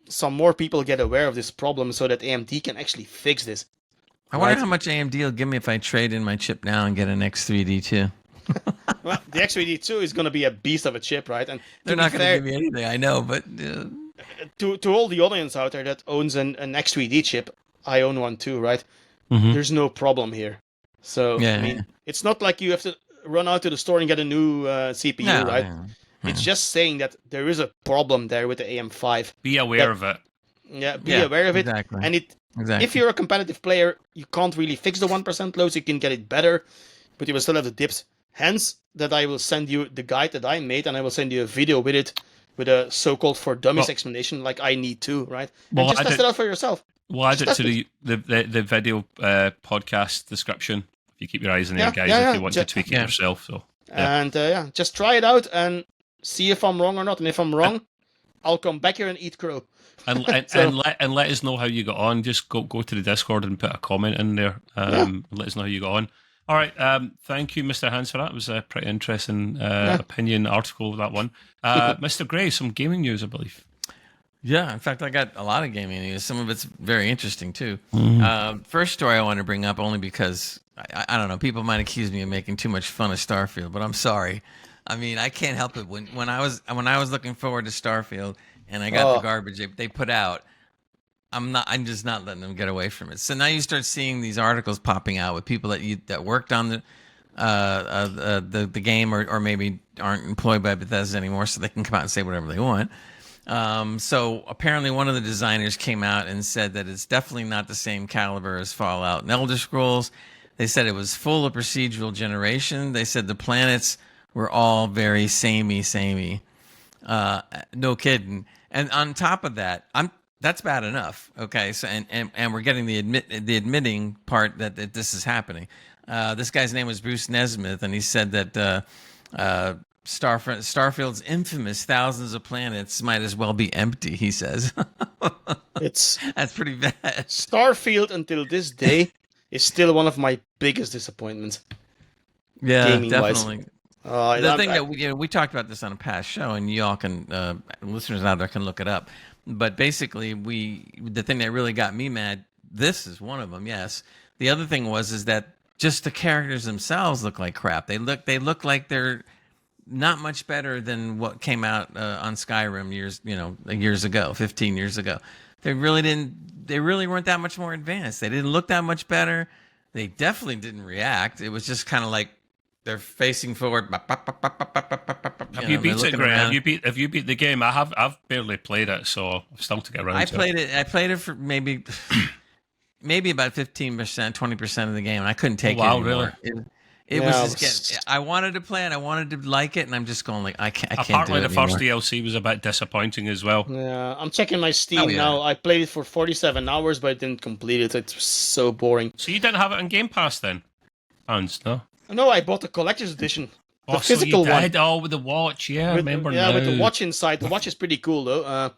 some more people get aware of this problem so that AMD can actually fix this. I wonder how much AMD will give me if I trade in my chip now and get an X3D too. Well, the X3D2 is going to be a beast of a chip, right? And They're not going to give me anything, I know, but... to all the audience out there that owns an X3D chip, I own one too, right? Mm-hmm. There's no problem here. So, I mean, it's not like you have to run out to the store and get a new CPU, right? It's just saying that there is a problem there with the AM5. Be aware of it. Yeah, be aware of it. Exactly. And if you're a competitive player, you can't really fix the 1% lows. You can get it better, but you will still have the dips. Hence, that I will send you the guide that I made, and I will send you a video with it, with a so-called for dummies explanation, like I need to, right? And just test it out for yourself. We'll add it to the video podcast description. If you keep your eyes on there, guys, if you want to tweak it yourself. So And just try it out and see if I'm wrong or not. And if I'm wrong, I'll come back here and eat crow. And let us know how you got on. Just go to the Discord and put a comment in there. And let us know how you got on. All right. Thank you, Mr. Hans, for that. It was a pretty interesting opinion article, that one. Mr. Gray, some gaming news, I believe. Yeah, in fact, I got a lot of gaming news. Some of it's very interesting, too. First story I want to bring up, only because, I don't know, people might accuse me of making too much fun of Starfield, but I'm sorry. I mean, I can't help it. When I was looking forward to Starfield and I got the garbage they put out, I'm just not letting them get away from it. So now you start seeing these articles popping out with people that worked on the game or maybe aren't employed by Bethesda anymore, so they can come out and say whatever they want. So apparently one of the designers came out and said that it's definitely not the same caliber as Fallout and Elder Scrolls. They said it was full of procedural generation. They said the planets were all very samey. No kidding. And on top of that, that's bad enough. Okay. So, and we're getting the admitting part that this is happening. This guy's name was Bruce Nesmith, and he said that, Starfield's infamous thousands of planets might as well be empty, he says. That's pretty bad. Starfield until this day is still one of my biggest disappointments. Yeah, definitely. The thing that we talked about this on a past show, and y'all can listeners out there can look it up. But basically, the thing that really got me mad. This is one of them. Yes. The other thing is that just the characters themselves look like crap. They look like they're not much better than what came out on Skyrim years ago, 15 years ago. They really weren't that much more advanced. They didn't look that much better. They definitely didn't react. It was just kind of like they're facing forward. Have you beat it, Greg? Have you beat the game? I've barely played it, so I'm still to get around to it. I played it for maybe about 15%, 20% of the game, and I couldn't take it anymore. Really? It was just I wanted to play it, I wanted to like it, and I'm just going like I can't do it Apparently, the anymore. first DLC was a bit disappointing as well. Yeah, I'm checking my Steam now. I played it for 47 hours, but I didn't complete it. It's so boring. So you didn't have it on Game Pass then, Hans? No. No, I bought the collector's edition. The So physical you did? one. Oh, with the watch, yeah, With remember the watch inside. The watch is pretty cool, though.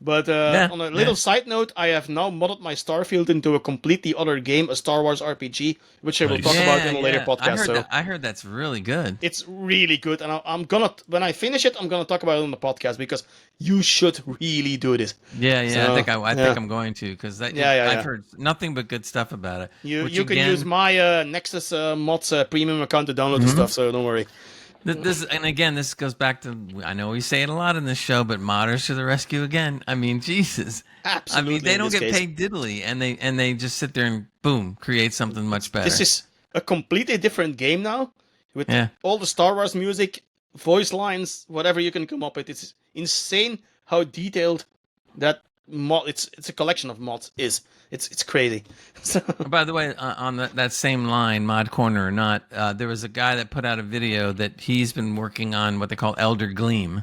But on a little side note, I have now modded my Starfield into a completely other game, a Star Wars RPG, which I will talk about in a later podcast. I heard that's really good. It's really good, and I'm gonna, when I finish it, I'm gonna talk about it on the podcast because you should really do this. Yeah, so, I think I'm going to, because I've heard nothing but good stuff about it. You can use my Nexus mods premium account to download the stuff, so don't worry. This and again, this goes back to, I know we say it a lot in this show, but modders to the rescue again. I mean, Jesus. Absolutely. I mean, they don't get case. paid diddly, and they just sit there and boom, create something much better. This is a completely different game now, with all the Star Wars music, voice lines, whatever you can come up with. It's insane how detailed that mod. It's a collection of mods is. It's crazy. So, By the way, on that same line, Mod Corner or not, there was a guy that put out a video that he's been working on what they call Elder Gleam.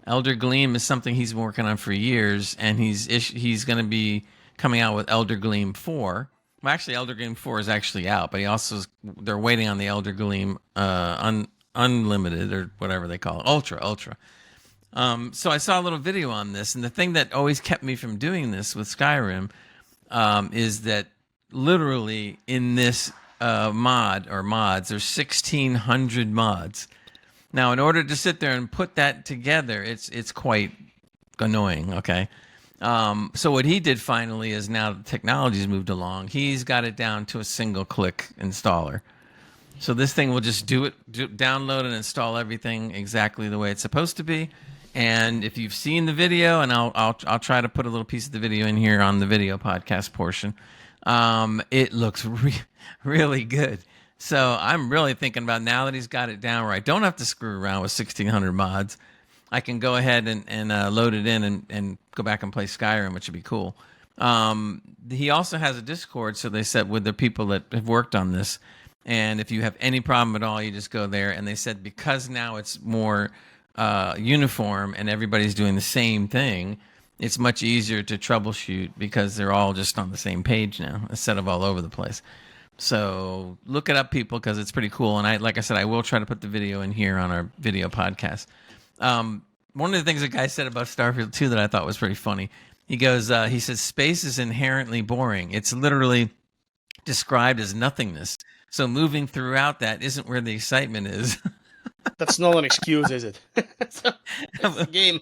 Elder Gleam is something he's been working on for years, and he's going to be coming out with Elder Gleam 4. Well, actually, Elder Gleam 4 is actually out, but they're waiting on the Elder Gleam Unlimited or whatever they call it, Ultra. So I saw a little video on this, and the thing that always kept me from doing this with Skyrim is that literally in this mods, there's 1,600 mods. Now, in order to sit there and put that together, it's quite annoying, okay? So what he did finally is, now the technology's moved along, he's got it down to a single-click installer. So this thing will just download and install everything exactly the way it's supposed to be. And if you've seen the video, and I'll try to put a little piece of the video in here on the video podcast portion, it looks really good. So I'm really thinking about, now that he's got it down where I don't have to screw around with 1,600 mods, I can go ahead and load it in and go back and play Skyrim, which would be cool. He also has a Discord, so they said, with the people that have worked on this, and if you have any problem at all, you just go there. And they said, because now it's more uniform and everybody's doing the same thing, it's much easier to troubleshoot because they're all just on the same page now instead of all over the place. So look it up, people, because it's pretty cool. And like I said, I will try to put the video in here on our video podcast. One of the things the guy said about Starfield 2 that I thought was pretty funny, he goes, he says, space is inherently boring. It's literally described as nothingness. So moving throughout that isn't where the excitement is. that's not an excuse, is it? That's the game.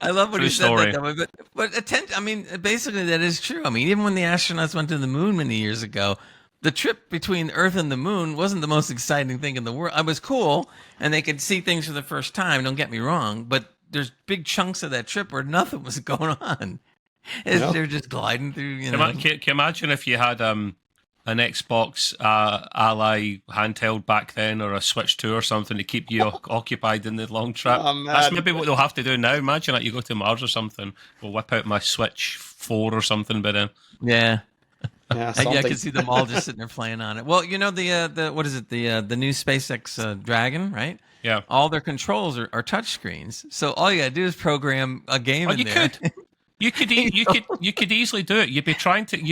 I love what True he said story. that way, but I mean, basically that is true. I mean, even when the astronauts went to the moon many years ago, the trip between Earth and the moon wasn't the most exciting thing in the world. It was cool, and they could see things for the first time, don't get me wrong, but there's big chunks of that trip where nothing was going on. They're just gliding through, you know. Can you imagine if you had an Xbox Ally handheld back then, or a Switch 2 or something to keep you occupied in the long trip? That's maybe what they'll have to do now. Imagine that you go to Mars or something. We'll whip out my Switch 4 or something by then. Yeah. Yeah, I can see them all just sitting there playing on it. Well, you know, the what is it? The new SpaceX Dragon, right? Yeah. All their controls are touch screens. So all you gotta do is program a game in there. You could easily do it. You'd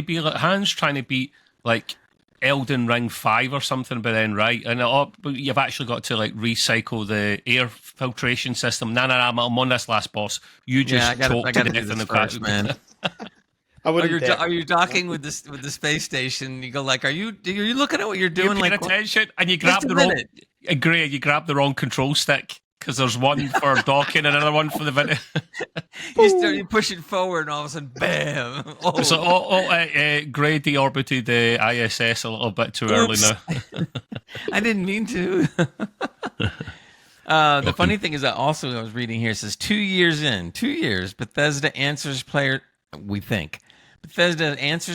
be like Hans trying to beat like Elden Ring 5 or something by then, right? And you've actually got to like recycle the air filtration system. No, I'm on this last boss. You just choke to death in the crash, man. Are you docking with the space station? You go like, are you looking at what you're doing? You're paying like attention, and you grab the wrong. Gray, you grab the wrong control stick because there's one for docking and another one for the video. You push it forward, and all of a sudden, bam! Oh. So Gray deorbited the ISS a little bit too early now. I didn't mean to. The funny thing is that also I was reading here, it says 2 years, Bethesda answers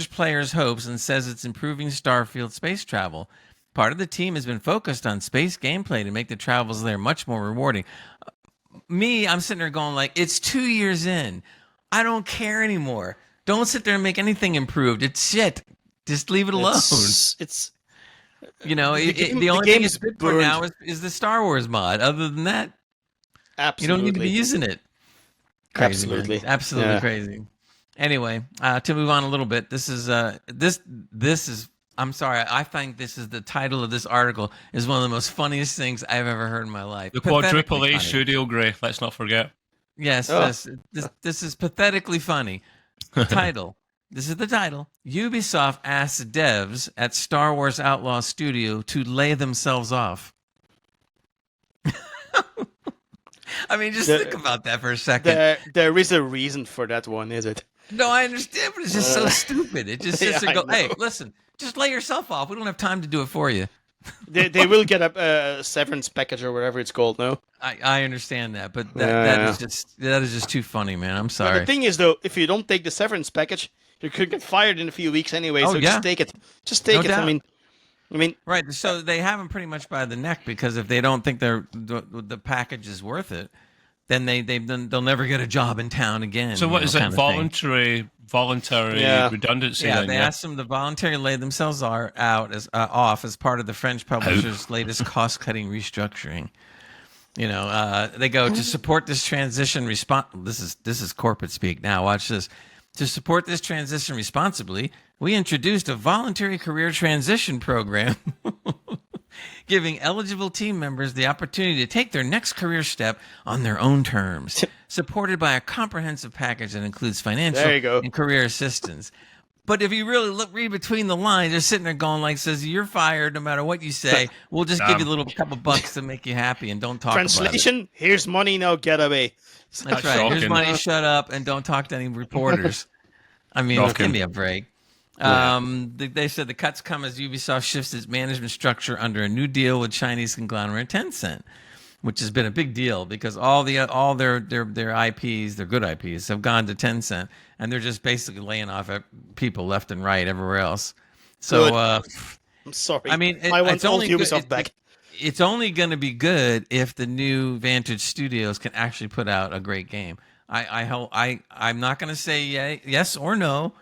players' hopes and says it's improving Starfield space travel. Part of the team has been focused on space gameplay to make the travels there much more rewarding. I'm sitting there going like, it's 2 years in. I don't care anymore. Don't sit there and make anything improved. It's shit. Just leave it alone. It's you know, the only thing it's good for now is the Star Wars mod. Other than that, absolutely, you don't need to be using it. Crazy, absolutely, man. Absolutely crazy. Anyway, to move on a little bit, this is I'm sorry, I think this is the title of this article is one of the most funniest things I've ever heard in my life. The quadruple A studio, Gray. Let's not forget. Yes, this is pathetically funny. Title. This is the title. Ubisoft asks devs at Star Wars Outlaw Studio to lay themselves off. I mean, just think about that for a second. There is a reason for that one, is it? No, I understand, but it's just so stupid. It just sits there and go, hey, listen, just lay yourself off. We don't have time to do it for you. They will get a severance package or whatever it's called. No. I understand that, but that is just too funny, man. I'm But sorry. the thing is, though, if you don't take the severance package, you could get fired in a few weeks anyway. Oh, so yeah. just take it. Just take No it. doubt. I mean, Right. So they have them pretty much by the neck, because if they don't think the package is worth it, then they'll never get a job in town again. So what is it? Voluntary Yeah. redundancy? Yeah, then, they asked them to voluntarily lay themselves off as part of the French publisher's latest cost-cutting restructuring. You know, they go to support this transition. This is corporate speak. Now, watch this. To support this transition responsibly, we introduced a voluntary career transition program, giving eligible team members the opportunity to take their next career step on their own terms, supported by a comprehensive package that includes financial There you go. and career assistance. But if you really read between the lines, they're sitting there going says, you're fired no matter what you say. We'll just give you a little couple bucks to make you happy and don't talk about it. translation: here's money, now get away. That's right. Here's shocking. money, shut up, and don't talk to any reporters. I mean, give me a break. They said the cuts come as Ubisoft shifts its management structure under a new deal with Chinese conglomerate Tencent, which has been a big deal because all their IPs, their good IPs, have gone to Tencent, and they're just basically laying off people left and right everywhere else. So, I'm sorry. I mean, I want it's all only Ubisoft back. It's only going to be good if the new Vantage Studios can actually put out a great game. I'm not going to say yes or no.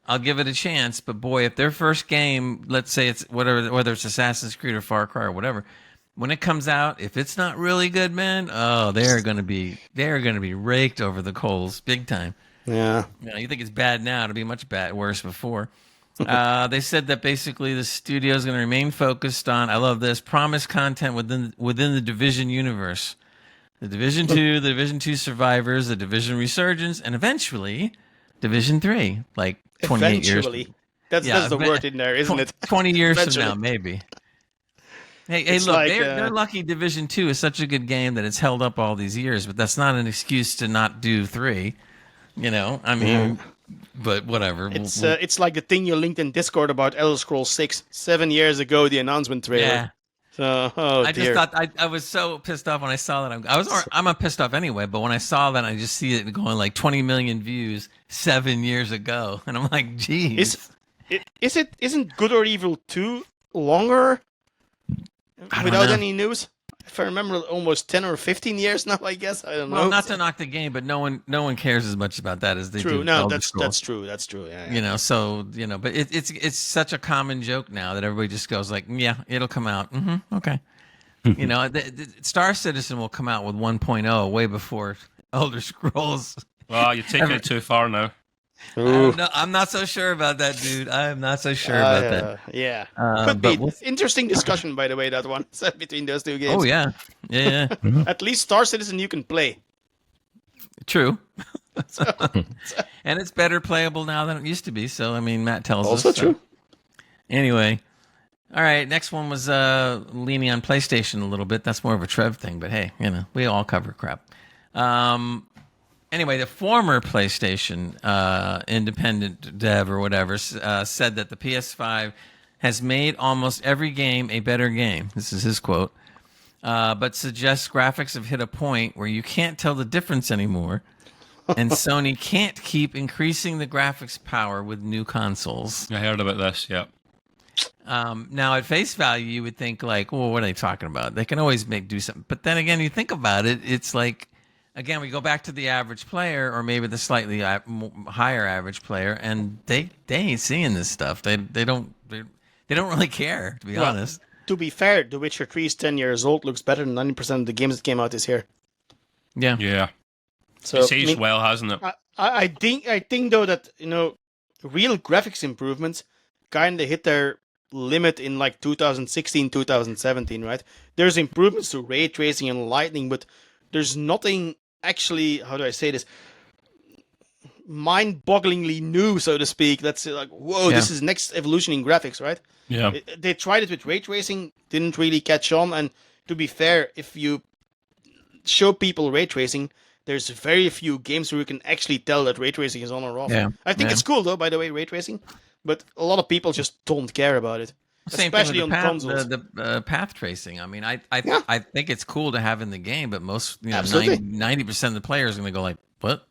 I'll give it a chance, but boy, if their first game, let's say it's whether it's Assassin's Creed or Far Cry or whatever, when it comes out, if it's not really good, man, they're going to be raked over the coals big time. Yeah. You know, you think it's bad now, it'll be much worse before. They said that basically the studio is going to remain focused on, I love this, promised content within the Division universe. The Division 2, the Division 2 Survivors, the Division Resurgence, and eventually Division 3, like 28 years. Eventually. That's the word in there, isn't it? 20 years from Eventually. now, maybe. Hey, It's look, like, they're lucky Division 2 is such a good game that it's held up all these years, but that's not an excuse to not do 3. You know, I mean, but whatever. It's like the thing you linked in Discord about Elder Scrolls 6 7 years ago, the announcement trailer. Yeah. So, I dear. just thought I was so pissed off when I saw that. I'm pissed off anyway, but when I saw that, I just see it going like 20 million views 7 years ago, and I'm like, geez. Isn't Good or Evil 2 longer I don't without know. any news? If I remember, almost 10 or 15 years now, I guess. I don't know. Well, not to knock the game, but no one cares as much about that as they True. do. No, Elder that's Scrolls. true. That's true. Yeah. You know, so but it's such a common joke now that everybody just goes like, yeah, it'll come out. Okay. You know, the Star Citizen will come out with 1.0 way before Elder Scrolls. Well, you're taking it too far now. I'm not so sure about that, dude. I'm not so sure about that. Yeah. but Could be. we'll- Interesting discussion, by the way, that one between those two games. Oh yeah. At least Star Citizen you can play. True. And it's better playable now than it used to be. So I mean, Matt tells us. Also so. true. Anyway, all right. Next one was leaning on PlayStation a little bit. That's more of a Trev thing, but hey, you know, we all cover crap. Anyway, the former PlayStation independent dev or whatever said that the PS5 has made almost every game a better game. This is his quote. But suggests graphics have hit a point where you can't tell the difference anymore, and Sony can't keep increasing the graphics power with new consoles. I heard about this. Yeah. Now, at face value, you would think like, well, what are they talking about? They can always do something. But then again, you think about it, it's like, again, we go back to the average player, or maybe the slightly higher average player, and they ain't seeing this stuff. They don't really care, to be honest. To be fair, The Witcher 3 is 10 years old, looks better than 90% of the games that came out this year. Yeah. Yeah. So It's aged well, hasn't it? I think though that, you know, real graphics improvements kind of hit their limit in like 2016, 2017, right? There's improvements to ray tracing and lighting, but there's nothing actually, how do I say this, mind-bogglingly new, so to speak. That's like, whoa, this is next evolution in graphics, right? Yeah. They tried it with ray tracing, didn't really catch on, and to be fair, if you show people ray tracing, there's very few games where you can actually tell that ray tracing is on or off. Yeah. I think it's cool though, by the way, ray tracing, but a lot of people just don't care about it. Same thing with especially the on path, consoles. the path tracing. I mean, Yeah. I think it's cool to have in the game, but most Absolutely. 90% of the players are going to go like, what?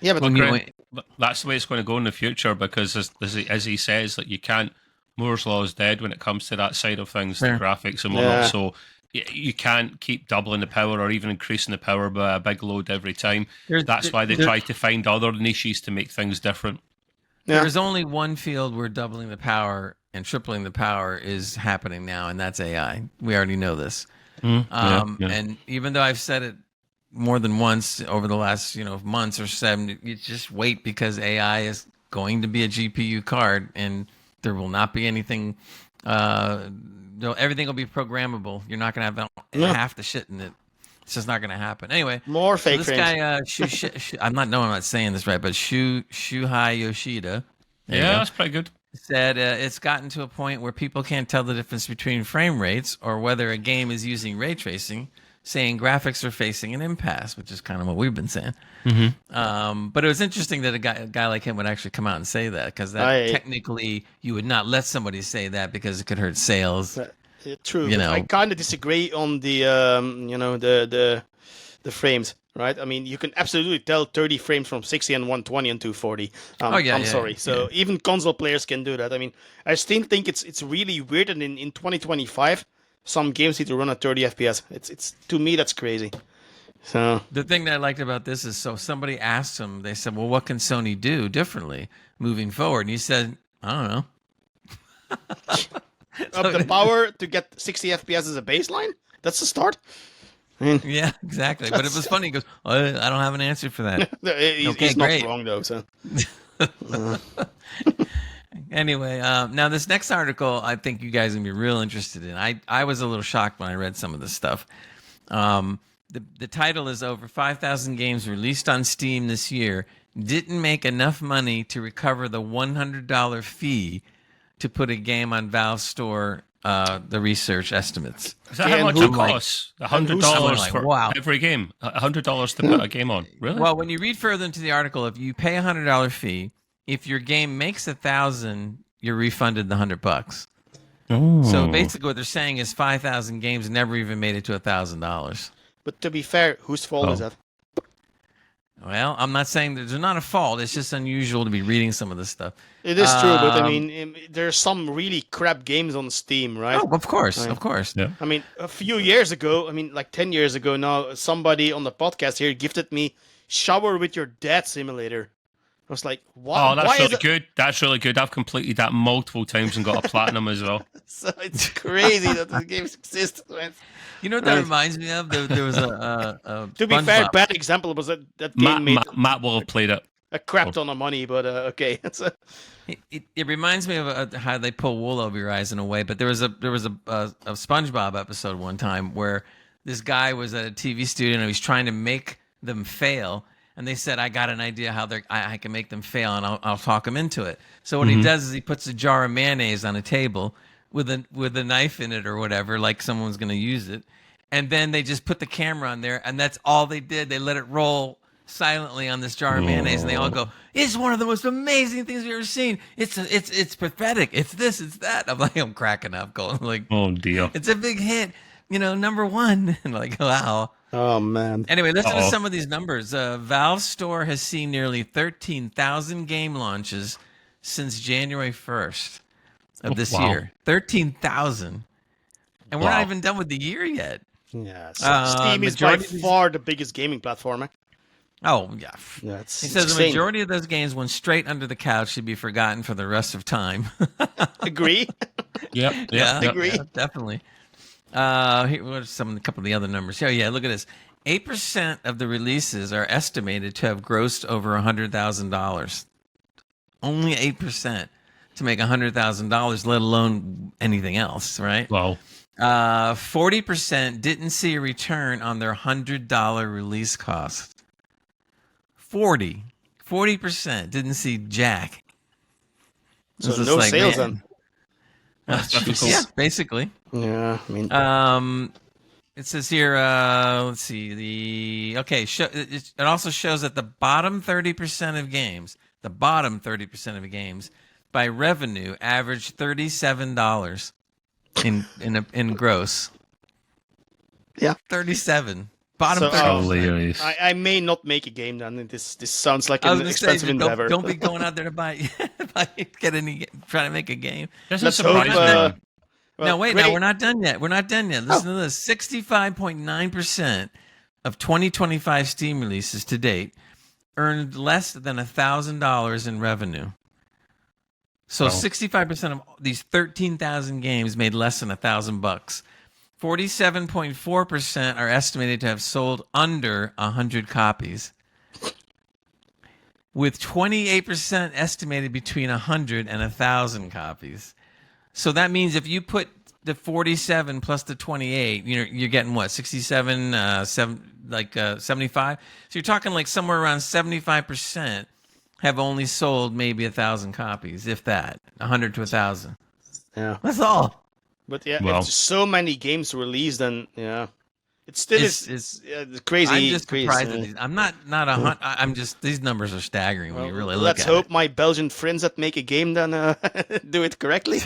Yeah, but Well, When you- Graham, that's the way it's going to go in the future because, as he says, that you can't. Moore's law is dead when it comes to that side of things, Fair. the graphics and whatnot. Yeah. So you can't keep doubling the power or even increasing the power by a big load every time. That's why they try to find other niches to make things different. Yeah. There's only one field where doubling the power and tripling the power is happening now, and that's AI. We already know this. Yeah. And even though I've said it more than once over the last months or 7, you just wait because AI is going to be a GPU card, and there will not be anything. Everything will be programmable. You're not going to have half the shit in it. It's just not going to happen. Anyway, More so fake this frames. guy, I'm not saying this right, but Shuhei Yoshida. there you Yeah, go, that's pretty good. said it's gotten to a point where people can't tell the difference between frame rates or whether a game is using ray tracing, saying graphics are facing an impasse, which is kind of what we've been saying. But it was interesting that a guy like him would actually come out and say that, because technically you would not let somebody say that because it could hurt sales. True. But I kind of disagree on the the frames. Right, I mean, you can absolutely tell 30 frames from 60 and 120 and 240. I'm sorry. So even console players can do that. I mean, I still think it's really weird that in 2025 some games need to run at 30 FPS. It's to me that's crazy. So the thing that I liked about this is, so somebody asked him, they said, well, what can Sony do differently moving forward? And he said, I don't know. Up the power to get 60 FPS as a baseline? That's the start? I mean, yeah, exactly. But it was funny. He goes, I don't have an answer for that. he's not wrong, though. So Anyway, now this next article, I think you guys are going to be real interested in. I was a little shocked when I read some of this stuff. The title is over 5,000 games released on Steam this year didn't make enough money to recover the $100 fee to put a game on Valve Store, the research estimates. Is that how much it costs? $100 for every game? $100 to put a game on? Really? Well, when you read further into the article, if you pay $100 fee, if your game makes 1,000, you're refunded the $100. So basically, what they're saying is 5,000 games never even made it to $1,000. But to be fair, whose fault is that? Well, I'm not saying that there's not a fault. It's just unusual to be reading some of this stuff. It is true, but I mean, there's some really crap games on Steam, right? Oh, of course, of course. Yeah. I mean, a few years ago, I mean, like 10 years ago now, somebody on the podcast here gifted me Shower with Your Dad Simulator. I was like, what? Oh, that's really good. That's really good. I've completed that multiple times and got a platinum as well. So it's crazy that the games exist. You know what that reminds me of? There was a to be fair, bad example was that game made Matt will have played it. A crap ton of money, but okay. It reminds me of how they pull wool over your eyes in a way. But there was a SpongeBob episode one time where this guy was at a TV studio and he was trying to make them fail. And they said, I got an idea how I can make them fail, and I'll talk them into it. So what he does is he puts a jar of mayonnaise on a table with a knife in it or whatever, like someone's going to use it. And then they just put the camera on there, and that's all they did. They let it roll silently on this jar of mayonnaise, and they all go, it's one of the most amazing things we've ever seen. It's pathetic. It's this, it's that. I'm cracking up, going like, oh dear. It's a big hit, number one. And like, wow. Oh, man. Anyway, listen to some of these numbers. Valve Store has seen nearly 13,000 game launches since January 1st of this year. 13,000. And we're not even done with the year yet. Yeah, so Steam is by far the biggest gaming platform. Oh, yeah. He says the majority of those games went straight under the couch, should be forgotten for the rest of time. Agree? Yep. Agree? Yeah, definitely. Here, what are a couple of the other numbers? Yeah, look at this. 8% of the releases are estimated to have grossed over $100,000. Only 8% to make $100,000, let alone anything else, right? Wow. 40% didn't see a return on their $100 release cost. 40% didn't see jack. So no sales then. Yeah, basically. Yeah, I mean, it says here. Let's see. It also shows that the bottom 30% of games by revenue averaged $37. in gross. Yeah. 37. Bottom So, 30. Hilarious. I may not make a game then. This sounds like I was an gonna say, expensive endeavor. don't be going out there to buy trying to make a game. Doesn't Let's surprise hope, me, man. well, No, wait, great. no, we're not done yet. We're not done yet. Listen to this. 65.9% of 2025 Steam releases to date earned less than $1,000 in revenue. So Wow. 65% of these 13,000 games made less than $1,000. 47.4% are estimated to have sold under 100 copies, with 28% estimated between 100 and 1,000 copies. So that means if you put the 47 plus the 28, you're getting what, 67, 75. So you're talking like somewhere around 75% have only sold maybe 1,000 copies, if that, 100 to 1,000. Yeah. That's all. But yeah, Well. if so many games released, then yeah, it still is crazy. I'm just crazy. surprised at these. I'm not I'm just, these numbers are staggering when you really look Let's at hope it. my Belgian friends that make a game then do it correctly.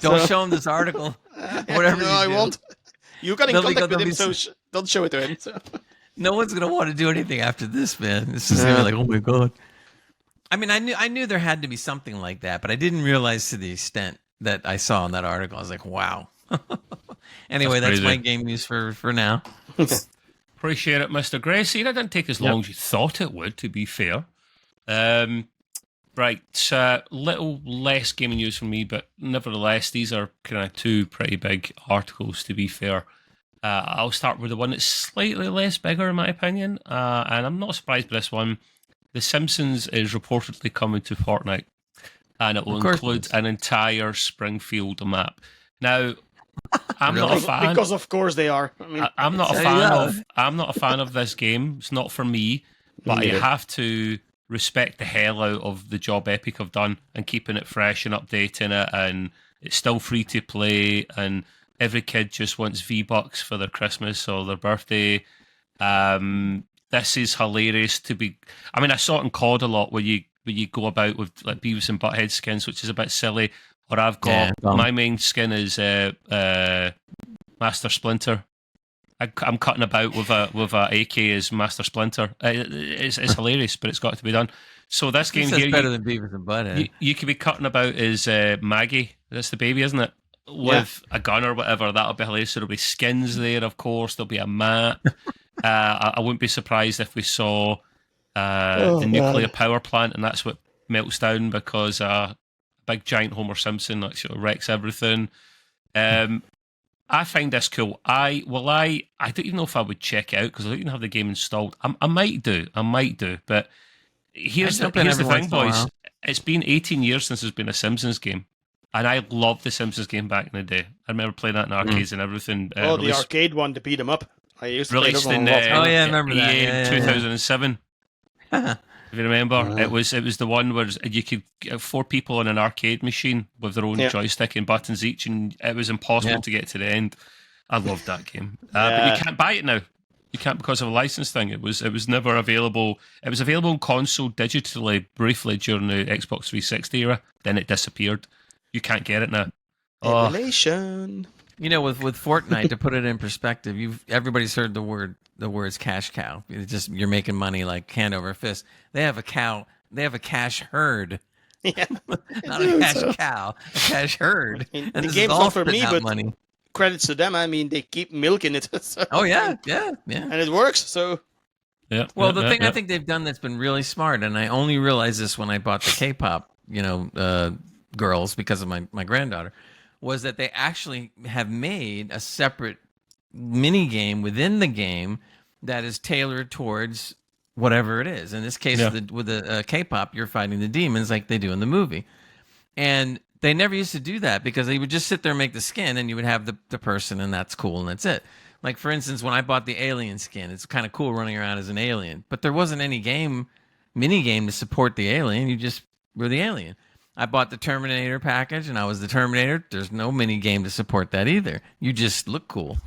Don't So- show them this article. Whatever no, you I do. won't. You got in They'll be- contact with they'll him, be so s- don't show it to him. So. No one's gonna want to do anything after this, man. It's just gonna be like, oh my god. I mean, I knew there had to be something like that, but I didn't realize to the extent that I saw in that article. I was like, wow. Anyway, that's crazy. my game news for now. Appreciate it, Mr. Gracie. That didn't take as long as you thought it would, to be fair. Right, little less gaming news from me, but nevertheless, these are kind of two pretty big articles, to be fair. I'll start with the one that's slightly less bigger, in my opinion, and I'm not surprised by this one. The Simpsons is reportedly coming to Fortnite, and it will Of course include it is. an entire Springfield map. Now, I'm not a Really? fan. Because of course they are. I mean, I'm not a Say fan that. of. I'm not a fan of this game. It's not for me. But I neither. have to respect the hell out of the job Epic have done and keeping it fresh and updating it, and it's still free to play. And every kid just wants V-Bucks for their Christmas or their birthday. This is hilarious to be. I mean, I saw it in COD a lot where you go about with like Beavis and Butthead skins, which is a bit silly. Or I've got Yeah, dumb. my main skin is Master Splinter. I'm cutting about with a AK as Master Splinter. It's hilarious, but it's got to be done. So this game This is here, better than Beavis and Butthead. you could be cutting about as Maggie. That's the baby, isn't it? With a gun or whatever. That'll be hilarious. So there'll be skins there, of course. There'll be a map. I wouldn't be surprised if we saw the nuclear power plant, and that's what melts down because a big giant Homer Simpson that sort of wrecks everything. I find this cool. I don't even know if I would check it out because I don't even have the game installed. I might do, but here's the jump in every thing, once in a boys. while. It's been 18 years since there's been a Simpsons game, and I loved the Simpsons game back in the day. I remember playing that in arcades and everything. oh, the released arcade one to beat them up. I used to play released those in one a lot. Oh, yeah, I remember that. EA Yeah, yeah, 2007. If you remember, it was the one where you could get 4 people on an arcade machine with their own joystick and buttons each, and it was impossible to get to the end. I loved that game, but you can't buy it now. You can't because of a license thing. It was never available. It was available on console digitally briefly during the Xbox 360 era. Then it disappeared. You can't get it now. Oh, Emulation. You know, with Fortnite, to put it in perspective, everybody's heard the words cash cow. It's just you're making money like hand over fist. They have a cow. They have a cash herd, Yeah. not a cash cow, a cash herd. mean, And the this game's is all not for spitting me, out but- money. Credits to them. I mean, they keep milking it. So- Oh yeah. And it works. So yeah. Well, yeah, the yeah, thing yeah. I think they've done that's been really smart, and I only realized this when I bought the K-pop, girls because of my granddaughter, was that they actually have made a separate mini game within the game that is tailored towards whatever it is. In this case, Yeah. with the K-pop, you're fighting the demons like they do in the movie, and they never used to do that because they would just sit there and make the skin, and you would have the person, and that's cool, and that's it. Like, for instance, when I bought the alien skin, it's kind of cool running around as an alien, but there wasn't any mini game to support the alien. You just were the alien. I bought the Terminator package, and I was the Terminator. There's no mini game to support that either. You just look cool.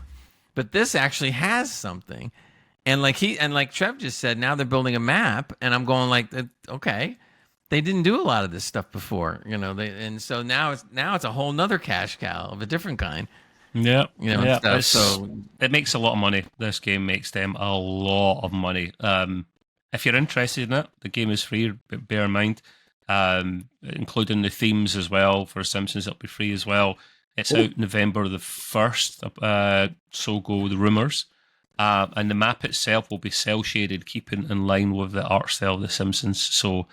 But this actually has something. And like Trev just said, now they're building a map, and I'm going like, okay. they didn't do a lot of this stuff before, and so now it's a whole nother cash cow of a different kind. Yeah, and stuff. So it makes a lot of money. This game makes them a lot of money. If you're interested in it, the game is free. But bear in mind, including the themes as well for Simpsons, it'll be free as well. It's out November the 1st. So go the rumors. And the map itself will be cel shaded, keeping in line with the art style of The Simpsons. So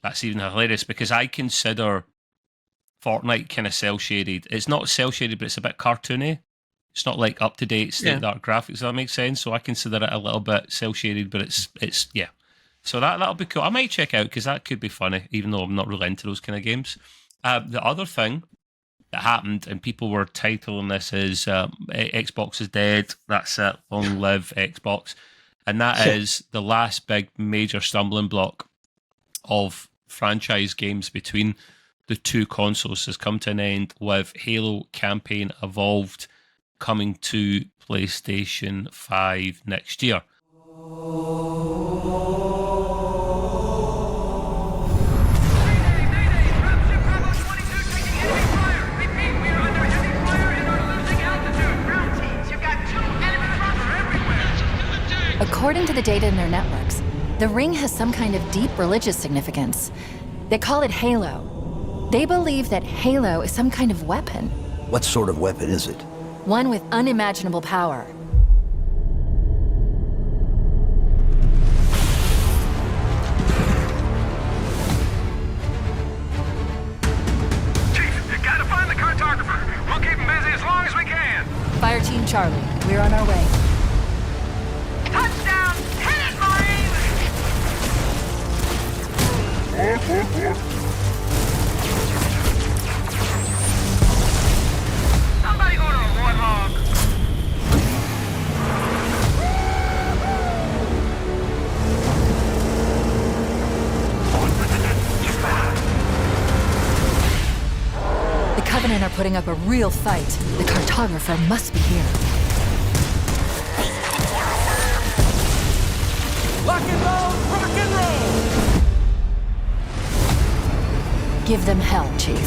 that's even hilarious because I consider Fortnite kind of cel shaded. It's not cel shaded, but it's a bit cartoony. It's not like up to date state of the art graphics. Does that make sense? So I consider it a little bit cel shaded, but it's yeah. So that'll be cool. I might check out because that could be funny, even though I'm not really into those kind of games. The other thing that happened, and people were titling this as Xbox is dead. That's it. Long live Xbox. And that is the last big major stumbling block of franchise games between the two consoles has come to an end with Halo Campaign Evolved coming to PlayStation 5 next year. According to the data in their networks, the ring has some kind of deep religious significance. They call it Halo. They believe that Halo is some kind of weapon. What sort of weapon is it? One with unimaginable power. Chief, you gotta find the cartographer. We'll keep him busy as long as we can. Fire Team Charlie, we're on our way. Touchdown! Hit it, Marines! Somebody order a warthog. The Covenant are putting up a real fight. The cartographer must be here. Lock and roll! Rock and roll! Give them hell, Chief.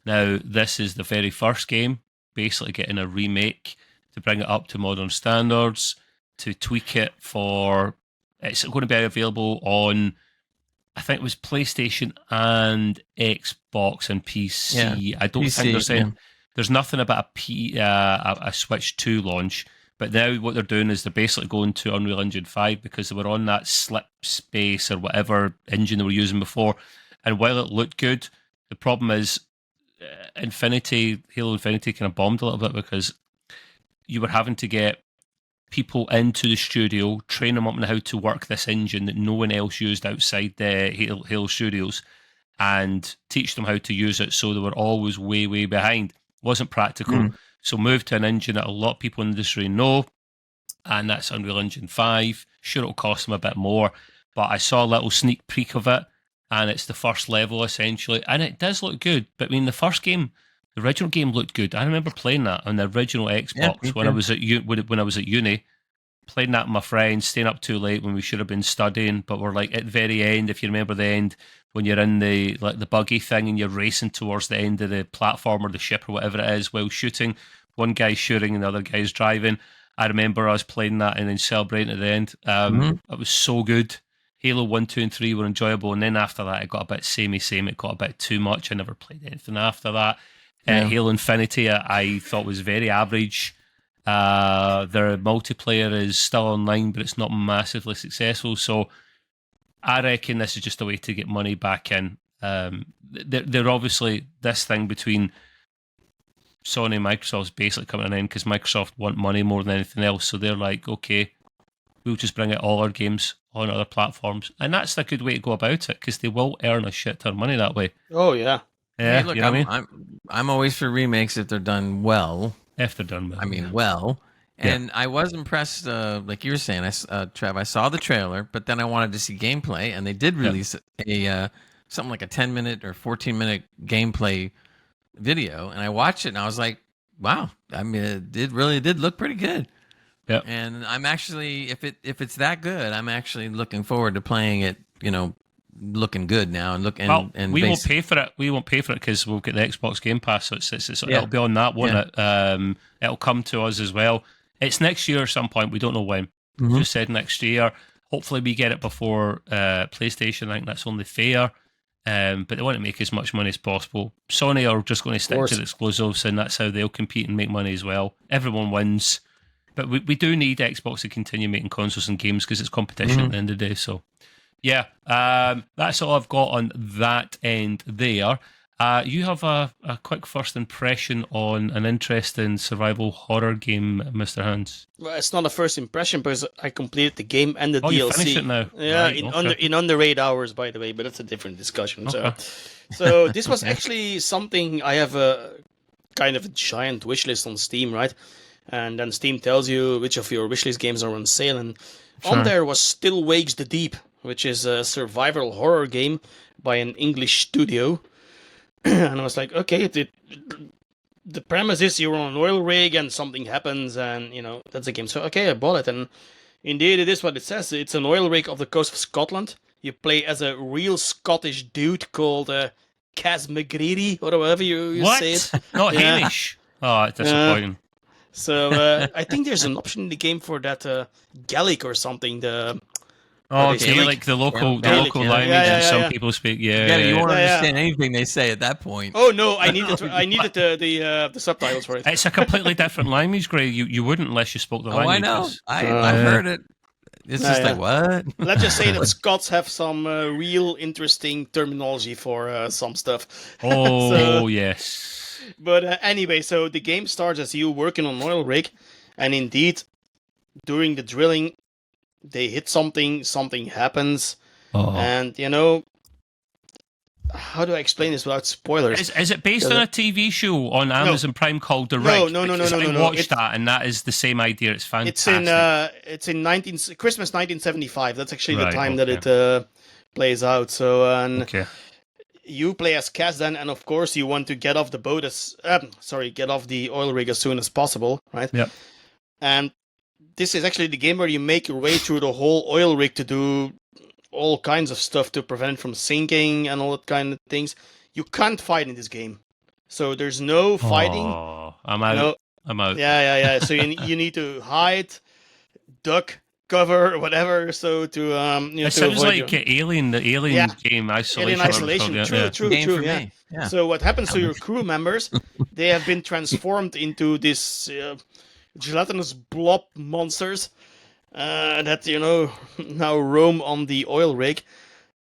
Now, this is the very first game, basically getting a remake to bring it up to modern standards, to tweak it for... It's going to be available on, I think it was PlayStation and Xbox and PC. Yeah, I don't PC, think they're saying... There's nothing about a Switch 2 launch, but now what they're doing is they're basically going to Unreal Engine 5 because they were on that slip space or whatever engine they were using before. And while it looked good, the problem is Halo Infinity kind of bombed a little bit because you were having to get people into the studio, train them up on how to work this engine that no one else used outside the Halo studios, and teach them how to use it. So they were always way, way behind. Wasn't practical. So moved to an engine that a lot of people in the industry know, and that's Unreal Engine 5. Sure, it'll cost them a bit more, but I saw a little sneak peek of it, and it's the first level essentially, and it does look good. But I mean, the original game looked good. I remember playing that on the original Xbox when I was at uni. Playing that with my friends, staying up too late when we should have been studying, but we're like at the very end, if you remember the end, when you're in the buggy thing and you're racing towards the end of the platform or the ship or whatever it is while shooting. One guy's shooting and the other guy's driving. I remember us playing that and then celebrating at the end. It was so good. Halo 1, 2, and 3 were enjoyable, and then after that it got a bit samey. It got a bit too much. I never played anything after that. Halo Infinity I thought was very average. Their multiplayer is still online, but it's not massively successful. So I reckon this is just a way to get money back in. They're obviously, this thing between Sony and Microsoft is basically coming to an end because Microsoft want money more than anything else. So they're like, okay, we'll just bring out all our games on other platforms. And that's a good way to go about it because they will earn a shit ton of money that way. Oh, yeah. Yeah, Hey, look, you know what I mean? I'm always for remakes if they're done well. If they're done well. I mean, well. And I was impressed, like you were saying, Trev, I saw the trailer, but then I wanted to see gameplay, and they did release a something like a 10-minute or 14-minute gameplay video, and I watched it, and I was like, wow. I mean, it really did look pretty good. Yeah. And I'm actually, if it's that good, I'm actually looking forward to playing it. Looking good now, and we won't pay for it. We won't pay for it because we'll get the Xbox Game Pass, so it'll be on that, won't it? It'll come to us as well. It's next year at some point. We don't know when. Mm-hmm. Just said next year. Hopefully, we get it before PlayStation. I think that's only fair. But they want to make as much money as possible. Sony are just going to stick to the exclusives, and that's how they'll compete and make money as well. Everyone wins. But we do need Xbox to continue making consoles and games because it's competition at the end of the day. So, yeah, that's all I've got on that end there. You have a quick first impression on an interesting survival horror game, Mr. Hans. Well, it's not a first impression because I completed the game and the DLC. You finished it now? Yeah, Right, in under 8 hours, by the way, but that's a different discussion. Okay. So this was actually something I have a kind of a giant wish list on Steam, right? And then Steam tells you which of your wishlist games are on sale, and on there was Still Wakes the Deep, which is a survival horror game by an English studio. And I was like, okay, the premise is you're on an oil rig and something happens, and that's a game. So okay, I bought it, and indeed it is what it says. It's an oil rig off the coast of Scotland. You play as a real Scottish dude called Kaz McGreedy, or whatever you say it. Not Hamish. Oh, it's disappointing. So I think there's an option in the game for that Gaelic or something. Gaelic, the local language, and some people speak. You won't understand anything they say at that point. Oh no, I needed the subtitles for it. It's a completely different language, Gray. You wouldn't unless you spoke the language. I know. I've heard it. It's just like, what? Let's just say that Scots have some real interesting terminology for some stuff. Oh, yes. But anyway, so the game starts as you working on an oil rig, and indeed, during the drilling, they hit something happens, and how do I explain this without spoilers? Is it based on a TV show on Amazon Prime called The Rig? No. I watched that, and that is the same idea. It's fantastic. It's in Christmas 1975. That's actually the time that it plays out. So you play as Cass then, and of course you want to get off the boat get off the oil rig as soon as possible, right? Yep. And this is actually the game where you make your way through the whole oil rig to do all kinds of stuff to prevent it from sinking and all that kind of things. You can't fight in this game, so there's no fighting. Oh, I'm out. I'm out. Yeah. So you need to hide, duck, cover, whatever. So to it sounds like Alien, the Alien game Isolation. Alien Isolation. True. Yeah. So what happens to your crew members? They have been transformed into this gelatinous blob monsters that now roam on the oil rig.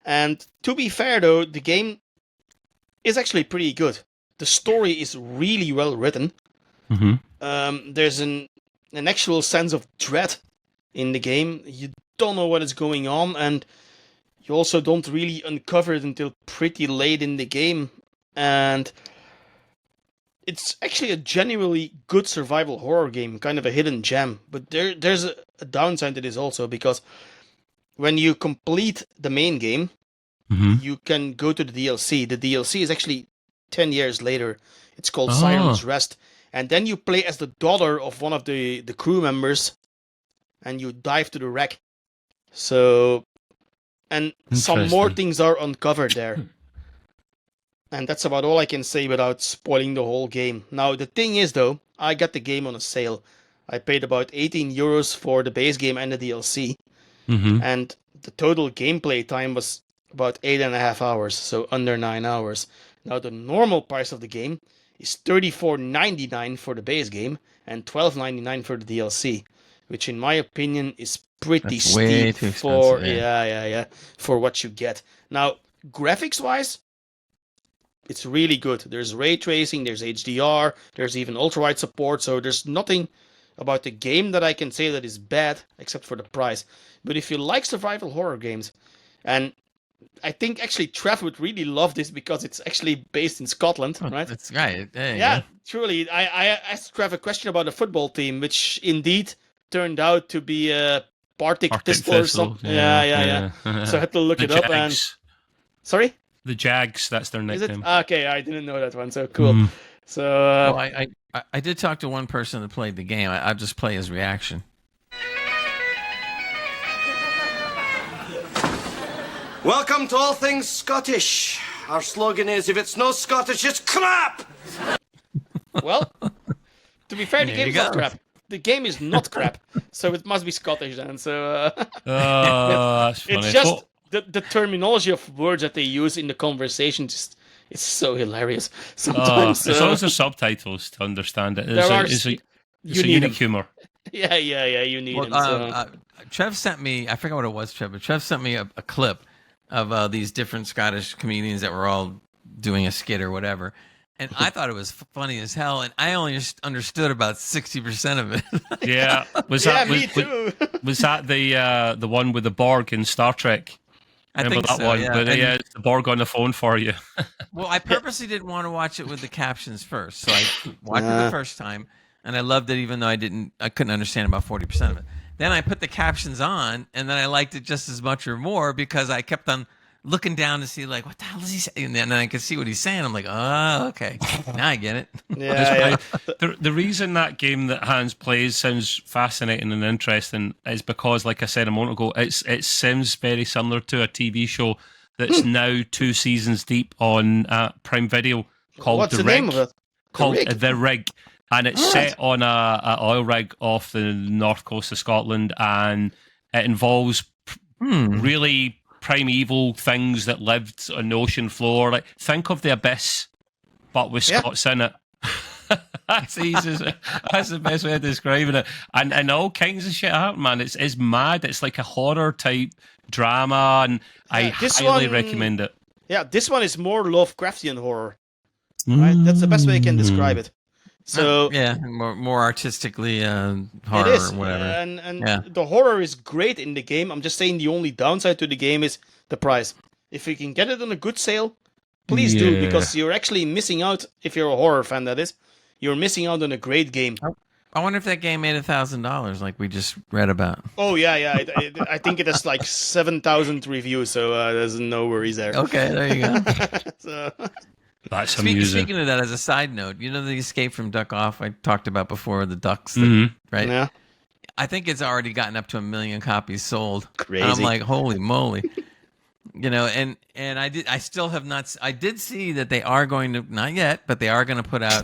And to be fair, though, the game is actually pretty good. The story is really well written. Mm-hmm. There's an actual sense of dread in the game. You don't know what is going on, and you also don't really uncover it until pretty late in the game. And it's actually a genuinely good survival horror game, kind of a hidden gem. But there's a downside to this also, because when you complete the main game, you can go to the DLC. The DLC is actually 10 years later. It's called Siren's Rest. And then you play as the daughter of one of the crew members, and you dive to the wreck. So, and some more things are uncovered there. And that's about all I can say without spoiling the whole game. Now, the thing is, though, I got the game on a sale. I paid about €18 for the base game and the DLC. And the total gameplay time was about 8.5 hours, so under 9 hours. Now, the normal price of the game is $34.99 for the base game and $12.99 for the DLC, which in my opinion is pretty steep for for what you get. Now, graphics-wise, it's really good. There's ray tracing, there's HDR, there's even ultrawide support, so there's nothing about the game that I can say that is bad, except for the price. But if you like survival horror games, and I think actually Trev would really love this because it's actually based in Scotland, right? That's right. Yeah, truly. I asked Trev a question about a football team, which indeed turned out to be a Partick Thistle or something. Yeah. So I had to look it up. And sorry? The Jags, that's their Is it? nickname. Okay, I didn't know that one. So cool. Mm. So Well, I did talk to one person that played the game. I'll just play his reaction. Welcome to All Things Scottish. Our slogan is, if it's no Scottish, it's crap! well, to be fair, the There game you is not go. crap. The game is not crap, so it must be Scottish then. So Oh, that's funny. it's just the terminology of words that they use in the conversation. Just it's so hilarious sometimes. as long as there's subtitles to understand it, There are it's a you need unique them. humor. Yeah, you need Well, them. So. Trev sent me, I forgot what it was, Trev, but Trev sent me a clip of these different Scottish comedians that were all doing a skit or whatever. And I thought it was funny as hell, and I only just understood about 60% of it. Yeah, Me too. Was that the one with the Borg in Star Trek? I Remember think that so, one? yeah. But yeah, it's the Borg on the phone for you. Well, I purposely didn't want to watch it with the captions first, so I watched it the first time, and I loved it, even though I couldn't understand about 40% of it. Then I put the captions on, and then I liked it just as much or more because I kept on looking down to see, like, what the hell is he saying? And then I could see what he's saying. I'm like, oh, okay, now I get it. Yeah. The reason that game that Hans plays sounds fascinating and interesting is because, like I said a moment ago, it seems very similar to a TV show that's now 2 seasons deep on Prime Video called What's The the Rig. name of it? Called Rig? The Rig. And it's set on a oil rig off the north coast of Scotland, and it involves really primeval things that lived on the ocean floor. Like, think of The Abyss, but with Scots in it. That's easy. That's the best way of describing it. And all kinds of shit happen, man. It's mad. It's like a horror type drama, and I highly recommend it. Yeah, this one is more Lovecraftian horror. Right, that's the best way I can describe it. So yeah, more artistically horror it is, or whatever. And the horror is great in the game. I'm just saying the only downside to the game is the price. If you can get it on a good sale, please do, because you're actually missing out. If you're a horror fan, that is, you're missing out on a great game. I wonder if that game made $1,000, like we just read about. Oh yeah. I think it has like 7,000 reviews, so there's no worries there. Okay, there you go. So, That's amusing. Speaking of that, as a side note, you know the Escape from Duck Off I talked about before, the ducks, right? yeah. I think it's already gotten up to 1 million copies sold. Crazy. And I'm like, holy moly. And I still have not. I did see that they are going to, not yet, but they are going to put out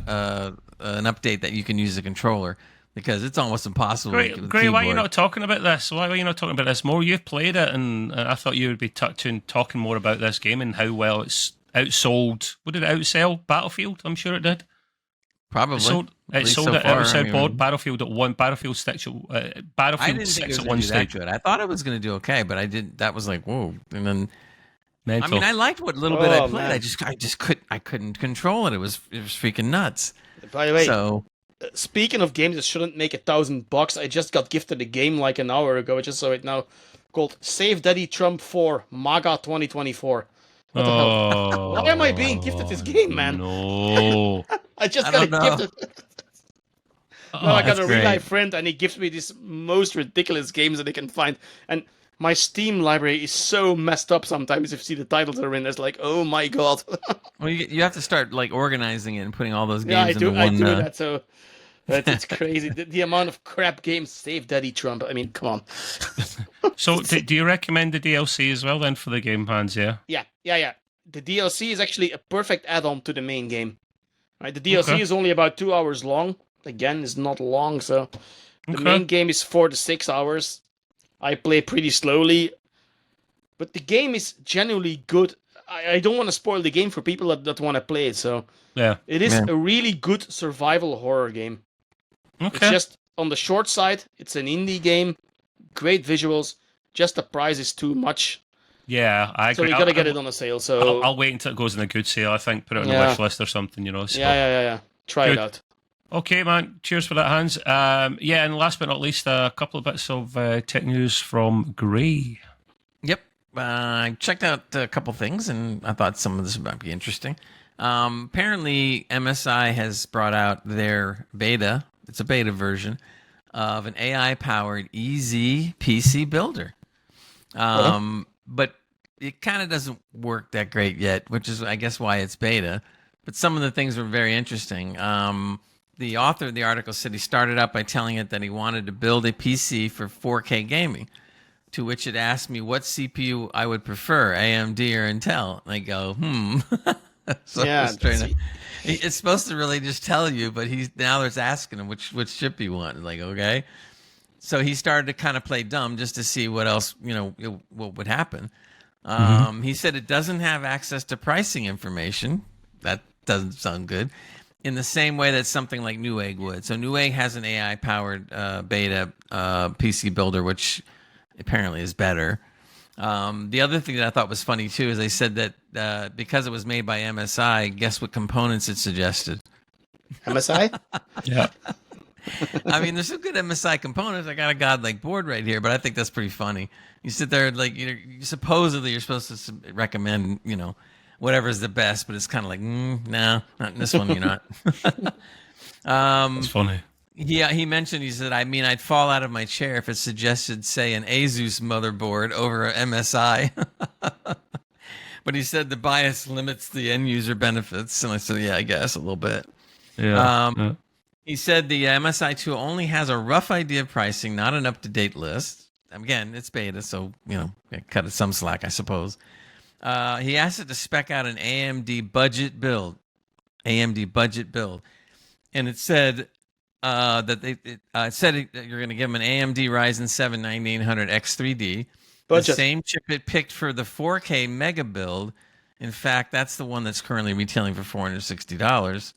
an update that you can use the controller, because it's almost impossible. Gray, why are you not talking about this? Why are you not talking about this more? You've played it, and I thought you would be talking more about this game and how well it's outsold. What did it outsell? Battlefield? I'm sure it did. Probably. It sold it outside Battlefield at one. Battlefield 6 at Battlefield 6 at one stage. Good. I thought it was going to do okay, but I did. That was like, whoa. And then, Mental. I mean, I liked what little bit I played. Man. I couldn't control it. It was freaking nuts. By the way, So speaking of games that shouldn't make $1,000, I just got gifted a game like an hour ago. I just saw it now, called Save Daddy Trump 4 MAGA 2024. What the hell? Why am I being gifted this game, man? No. I just I got it don't know. gifted. No, I got that's a great. real life friend, and he gives me these most ridiculous games that he can find. And my Steam library is so messed up sometimes. If you see the titles are in, it's like, oh my god. well, you have to start like organizing it and putting all those games Yeah, I into do. one. I do that. So it's crazy. The amount of crap games Save Daddy Trump. I mean, come on. So, do you recommend the DLC as well then for the game, Hans? Yeah. Yeah. The DLC is actually a perfect add-on to the main game. Right, the DLC Okay. is only about 2 hours long. Again, it's not long, so the Okay. main game is 4 to 6 hours. I play pretty slowly, but the game is genuinely good. I don't want to spoil the game for people that want to play it, so Yeah. it is Yeah. a really good survival horror game. It's Okay. just on the short side. It's an indie game, great visuals. Just the price is too much, Yeah, I so agree. you gotta get it on a sale. So I'll wait until it goes in a good sale. I think put it on Yeah. a wish list or something. So. yeah. Try Good. it out. Okay, man. Cheers for that, Hans. And last but not least, a couple of bits of tech news from Gray. Yep. I checked out a couple things, and I thought some of this might be interesting. Apparently, MSI has brought out their beta. It's a beta version of an AI-powered easy PC builder. But it kind of doesn't work that great yet, which is, I guess, why it's beta. But some of the things were very interesting. The author of the article said he started out by telling it that he wanted to build a PC for 4K gaming, to which it asked me what CPU I would prefer, AMD or Intel. And I go, So Yeah, it's supposed to really just tell you, but now it's asking him which chip he wanted. Like, okay. So he started to kind of play dumb just to see what else, what would happen. He said it doesn't have access to pricing information. That doesn't sound good. In the same way that something like Newegg would. So Newegg has an AI-powered beta PC builder, which apparently is better. The other thing that I thought was funny, too, is they said that because it was made by MSI, guess what components it suggested? MSI? Yeah. I mean, there's some good MSI components. I got a godlike board right here, but I think that's pretty funny. You sit there like, supposedly you're supposed to recommend, whatever's the best, but it's kind of like, no, not in this one. You're not. That's funny. Yeah, he mentioned, he said, I'd fall out of my chair if it suggested, say, an Asus motherboard over an MSI. But he said the bias limits the end user benefits. And I said, yeah, I guess a little bit. Yeah. He said the MSI tool only has a rough idea of pricing, not an up-to-date list. Again, it's beta, so, cut it some slack, I suppose. He asked it to spec out an AMD budget build. And it said that it said you're going to give him an AMD Ryzen 7 9800 X3D. Budget. The same chip it picked for the 4K mega build. In fact, that's the one that's currently retailing for $460.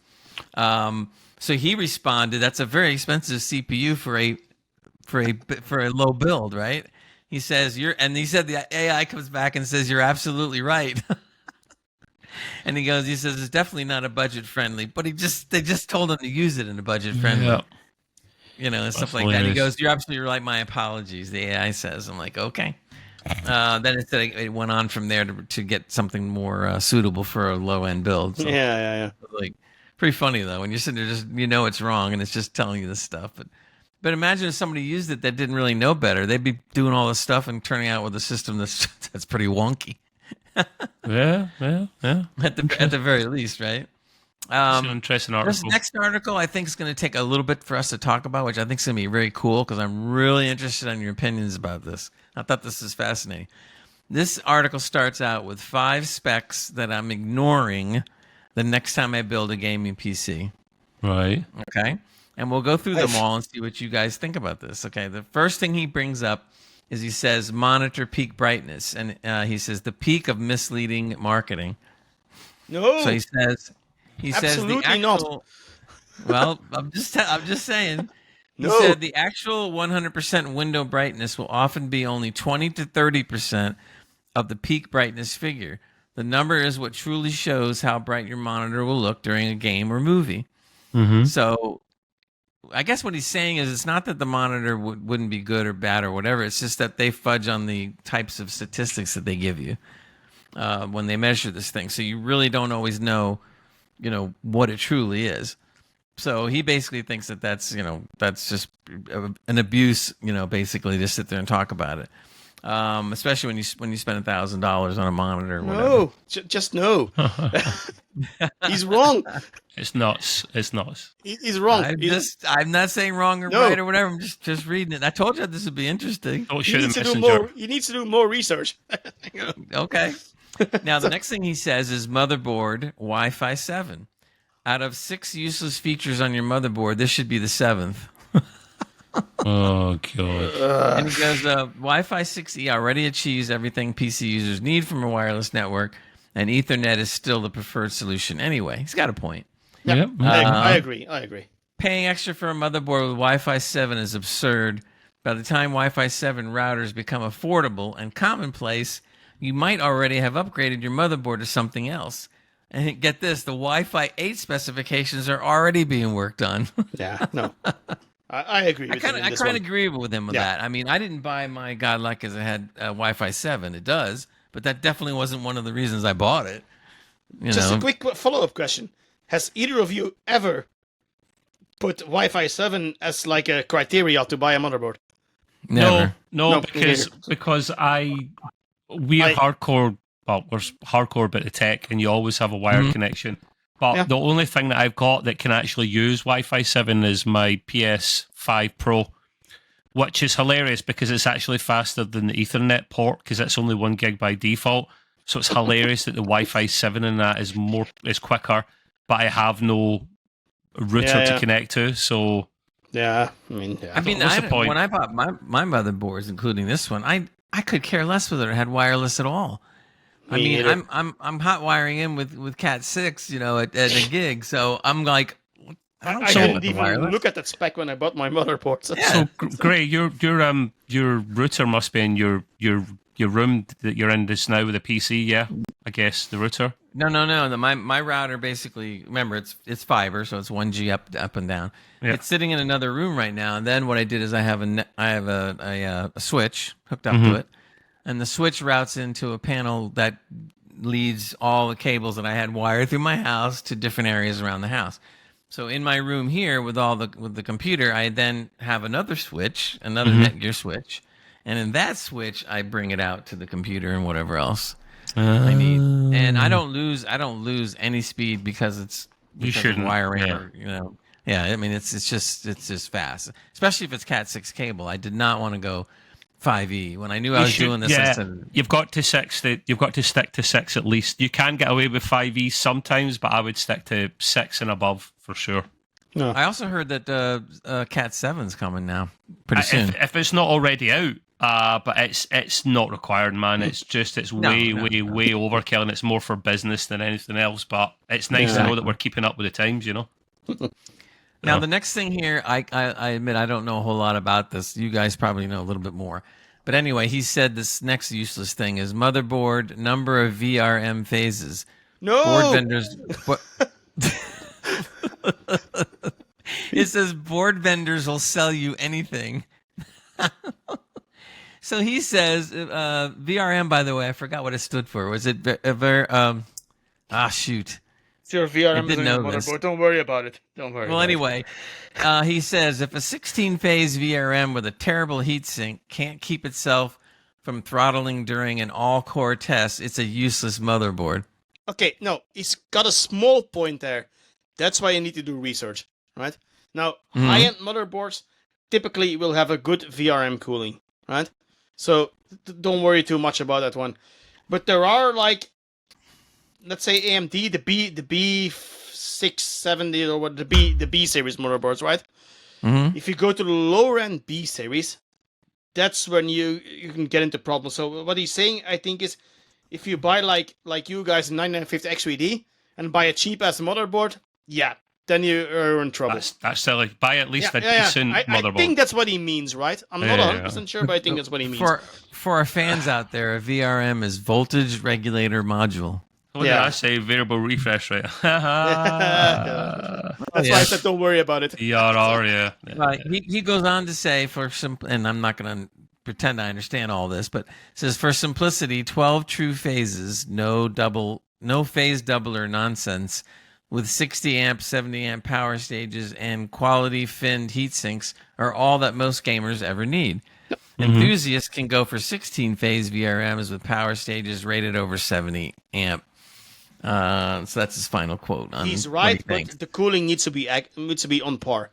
So he responded, "That's a very expensive CPU for a low build, right?" He says, he said the AI comes back and says, "You're absolutely right." And he says it's definitely not a budget friendly, but they just told him to use it in a budget friendly, and stuff like that. He goes, "You're absolutely right. My apologies." The AI says, I'm like, okay. Then it went on from there to get something more suitable for a low end build. So, Yeah. like, pretty funny though when you're sitting there, just it's wrong and it's just telling you this stuff. But imagine if somebody used it that didn't really know better. They'd be doing all this stuff and turning out with a system that's pretty wonky. Yeah. At the very least, right? It's an interesting article. This next article I think is going to take a little bit for us to talk about, which I think is going to be very cool because I'm really interested in your opinions about this. I thought this is fascinating. This article starts out with 5 specs that I'm ignoring the next time I build a gaming PC. Right. Okay. And we'll go through them all and see what you guys think about this. Okay. The first thing he brings up is he says monitor peak brightness. And he says the peak of misleading marketing. No. So he says the Absolutely actual. not. Well, I'm just saying. He No. said the actual 100% window brightness will often be only 20 to 30% of the peak brightness figure. The number is what truly shows how bright your monitor will look during a game or movie. Mm-hmm. So I guess what he's saying is it's not that the monitor wouldn't be good or bad or whatever. It's just that they fudge on the types of statistics that they give you when they measure this thing. So you really don't always know, what it truly is. So he basically thinks that that's just an abuse, basically to sit there and talk about it. Especially when you spend $1,000 on a monitor or whatever. No, just no. He's wrong. It's nuts. He's wrong. I'm not saying wrong or right or whatever. I'm just reading it. I told you this would be interesting. Don't He shoot a needs to do messenger. more. He needs to do more research. Okay. Now the next thing he says is motherboard Wi-Fi 7. Out of 6 useless features on your motherboard, this should be the 7th. Oh god. And he goes, Wi-Fi 6E already achieves everything PC users need from a wireless network, and Ethernet is still the preferred solution anyway. He's got a point. Yep. I agree. Paying extra for a motherboard with Wi-Fi 7 is absurd. By the time Wi-Fi 7 routers become affordable and commonplace, you might already have upgraded your motherboard to something else. And get this, the Wi-Fi 8 specifications are already being worked on. Yeah, no. I agree with him in I this kind one. of agree with him with that. I mean, I didn't buy my Godlike because it had Wi-Fi 7. It does, but that definitely wasn't one of the reasons I bought it. Just a quick follow-up question. Has either of you ever put Wi-Fi 7 as like a criteria to buy a motherboard? Never. No, No, because I we're hardcore. Well, we're hardcore about the tech, and you always have a wired connection. But the only thing that I've got that can actually use Wi-Fi 7 is my PS5 Pro, which is hilarious because it's actually faster than the Ethernet port because it's only 1 gig by default. So it's hilarious that the Wi-Fi 7 in that is quicker, but I have no router to connect to. So I mean, what's the point? When I bought my motherboards, including this one, I could care less whether it had wireless at all. I'm hot wiring in with Cat 6, at a gig, so I'm like, I didn't even look at that spec when I bought my motherboard. So Gray, your router must be in your room that you're in just now with a PC, yeah? I guess the router. No. My router basically, remember, it's fiber, so it's 1G up and down. Yeah. It's sitting in another room right now. And then what I did is I have a switch hooked up to it, and the switch routes into a panel that leads all the cables that I had wired through my house to different areas around the house. So in my room here with the computer, I then have another switch, another Netgear switch, and in that switch I bring it out to the computer and whatever else I need. And I don't lose any speed because it's wiring. I mean it's just fast, especially if it's Cat 6 cable. I did not want to go 5e when I knew I was doing this. Yeah, you've got to stick to 6 at least. You can get away with 5e sometimes, but I would stick to 6 and above for sure. No. I also heard that Cat 7's coming now pretty soon. If it's not already out, but it's not required, man. It's way overkill, and it's more for business than anything else. But it's nice to know that we're keeping up with the times, Now, the next thing here, I admit I don't know a whole lot about this. You guys probably know a little bit more. But anyway, he said this next useless thing is motherboard number of VRM phases. No! Board vendors... It says board vendors will sell you anything. So he says, VRM, by the way, I forgot what it stood for. Was it... shoot. It's your VRM motherboard. Don't worry about it. Well, anyway, he says if a 16-phase VRM with a terrible heatsink can't keep itself from throttling during an all-core test, it's a useless motherboard. Okay, no, he's got a small point there. That's why you need to do research, right? Now, high-end motherboards typically will have a good VRM cooling, right? So don't worry too much about that one. But there are let's say AMD, the B670 or what the B series motherboards, right? If you go to the lower end B series, that's when you can get into problems. So what he's saying, I think, is if you buy like you guys 9950 X3D and buy a cheap ass motherboard, then you are in trouble. That's silly. Buy at least a decent motherboard. I think that's what he means, right? I'm not 100% sure, but I think that's what he means. For our fans out there, a VRM is voltage regulator module. What did I say? Variable refresh rate. That's why I said don't worry about it. VRR, Right. He goes on to say, and I'm not going to pretend I understand all this, but says for simplicity, 12 true phases, no phase doubler nonsense, with 60 amp, 70 amp power stages and quality finned heat sinks are all that most gamers ever need. Enthusiasts can go for 16 phase VRMs with power stages rated over 70 amp. So that's his final quote. He's right, but the cooling needs to be on par.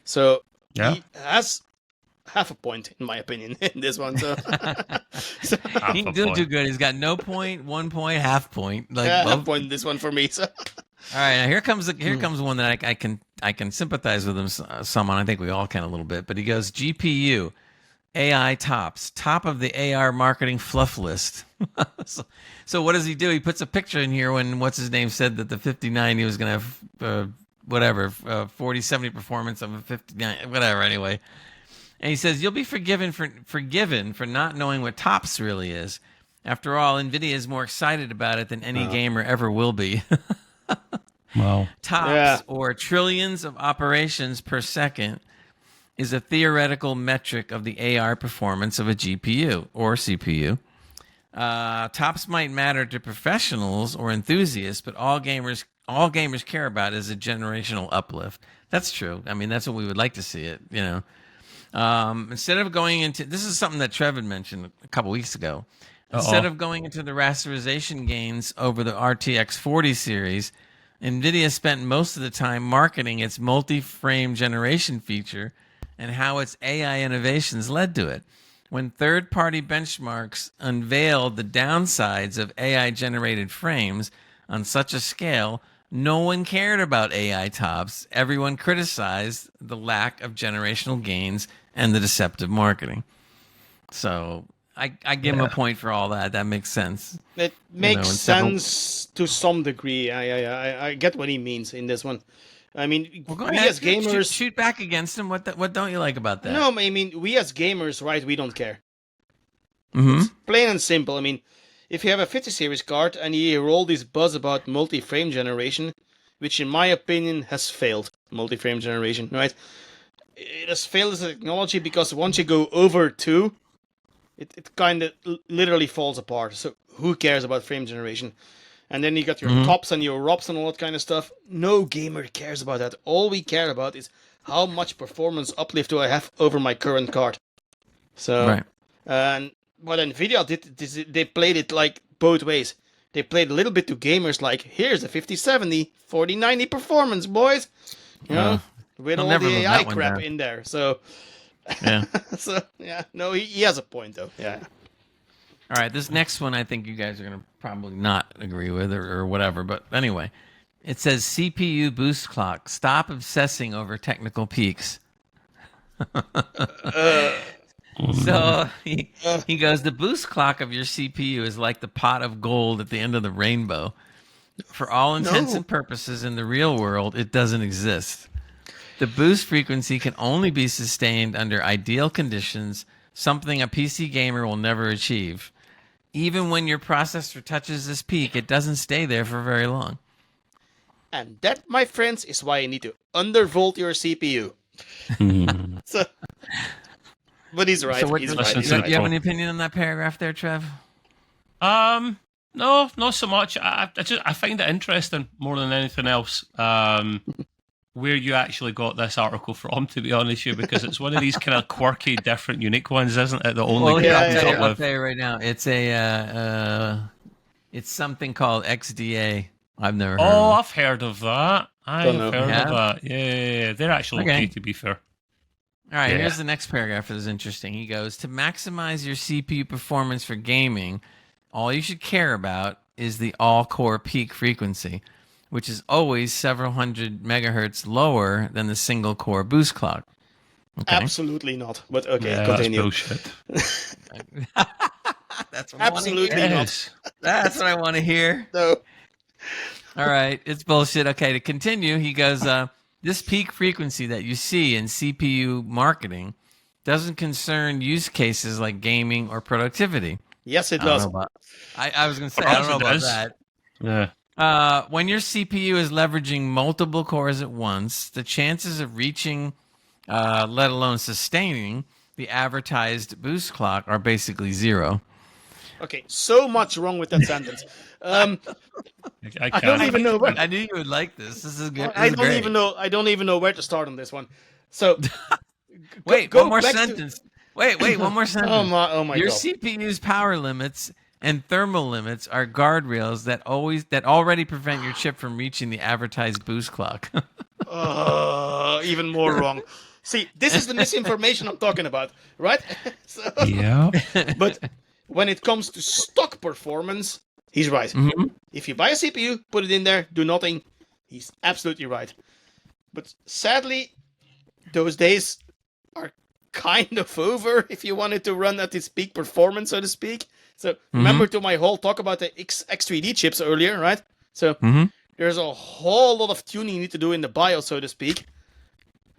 So he has half a point, in my opinion, in this one. So, he didn't do good. He's got no point, 1 point, half point. Half point in this one for me. So. All right, now here comes one that I can sympathize with him some on. I think we all can a little bit. But he goes GPU. AI tops, top of the AR marketing fluff list. So what does he do? He puts a picture in here when what's his name said that the 59 he was going to have 40-70 performance of a 59, whatever. Anyway, and he says you'll be forgiven for not knowing what tops really is. After all, NVIDIA is more excited about it than any gamer ever will be. Wow. Tops or trillions of operations per second is a theoretical metric of the AR performance of a GPU or CPU. Tops might matter to professionals or enthusiasts, but all gamers care about is a generational uplift. That's true. I mean, that's what we would like to see it, Instead of going into... This is something that Trev had mentioned a couple weeks ago. Instead of going into the rasterization gains over the RTX 40 series, NVIDIA spent most of the time marketing its multi-frame generation feature and how its AI innovations led to it. When third-party benchmarks unveiled the downsides of AI-generated frames on such a scale, no one cared about AI tops. Everyone criticized the lack of generational gains and the deceptive marketing. So I give him a point for all that. That makes sense. It makes sense to some degree. I get what he means in this one. I mean, we as gamers shoot back against him. What don't you like about that? No, I mean, we as gamers, right? We don't care. Mm-hmm. It's plain and simple. I mean, if you have a 50 series card and you hear all this buzz about multi-frame generation, which in my opinion has failed, multi-frame generation, right? It has failed as a technology because once you go over 2, it kind of literally falls apart. So who cares about frame generation? And then you got your tops and your ROPs and all that kind of stuff. No gamer cares about that. All we care about is how much performance uplift do I have over my current card. So, right. And what NVIDIA did, they played it like both ways. They played a little bit to gamers like, here's a 5070, 4090 performance, boys. You know, with all the AI crap in there. So, yeah. No, he has a point though. Yeah. All right, this next one I think you guys are going to probably not agree with or whatever. But anyway, it says CPU boost clock. Stop obsessing over technical peaks. So he goes, the boost clock of your CPU is like the pot of gold at the end of the rainbow. For all intents and purposes in the real world, it doesn't exist. The boost frequency can only be sustained under ideal conditions, something a PC gamer will never achieve. Even when your processor touches this peak, it doesn't stay there for very long. And that, my friends, is why you need to undervolt your CPU. But he's right. So He's right. Do you have any opinion on that paragraph there, Trev? No, not so much. I find it interesting more than anything else. Where you actually got this article from, to be honest with you, because it's one of these kind of quirky, different, unique ones, isn't it? The only I'll tell you right now. It's it's something called XDA. I've never heard of it. I've heard of that. I've heard of that. Yeah. They're actually okay, to be fair. All right, here's the next paragraph that is interesting. He goes, to maximize your CPU performance for gaming, all you should care about is the all-core peak frequency, which is always several hundred megahertz lower than the single-core boost clock. Okay. Absolutely not. But okay, continue. That's bullshit. That's what absolutely not. That's what I want to hear. No. All right, it's bullshit. Okay, to continue, he goes, this peak frequency that you see in CPU marketing doesn't concern use cases like gaming or productivity. Yes, it does. I was going to say, I don't know about that. Yeah. When your CPU is leveraging multiple cores at once, the chances of reaching, let alone sustaining, the advertised boost clock are basically zero. Okay, so much wrong with that sentence. I don't even know where. I knew you would like this. This is good. I don't even know where to start on this one. So, wait, one more sentence. Wait, one more sentence. Oh my Your God. CPU's power limits and thermal limits are guardrails that already prevent your chip from reaching the advertised boost clock. Even more wrong. See, this is the misinformation I'm talking about, right? Yeah. But when it comes to stock performance, he's right. Mm-hmm. If you buy a CPU, put it in there, do nothing, he's absolutely right. But sadly, those days are kind of over if you wanted to run at its peak performance, so to speak. So remember to my whole talk about the X3D chips earlier, right? So there's a whole lot of tuning you need to do in the BIOS, so to speak.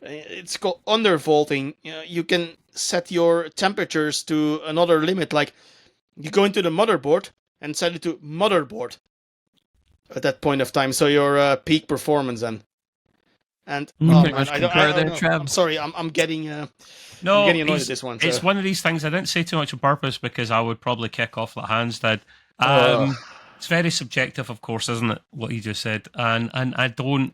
It's called undervolting. You can set your temperatures to another limit, like you go into the motherboard and set it to motherboard at that point of time, so your peak performance then. And I don't know. I'm sorry, I'm getting I'm getting annoyed at this one. So. It's one of these things. I didn't say too much on purpose because I would probably kick off like Hans did. It's very subjective, of course, isn't it? What he just said, and I don't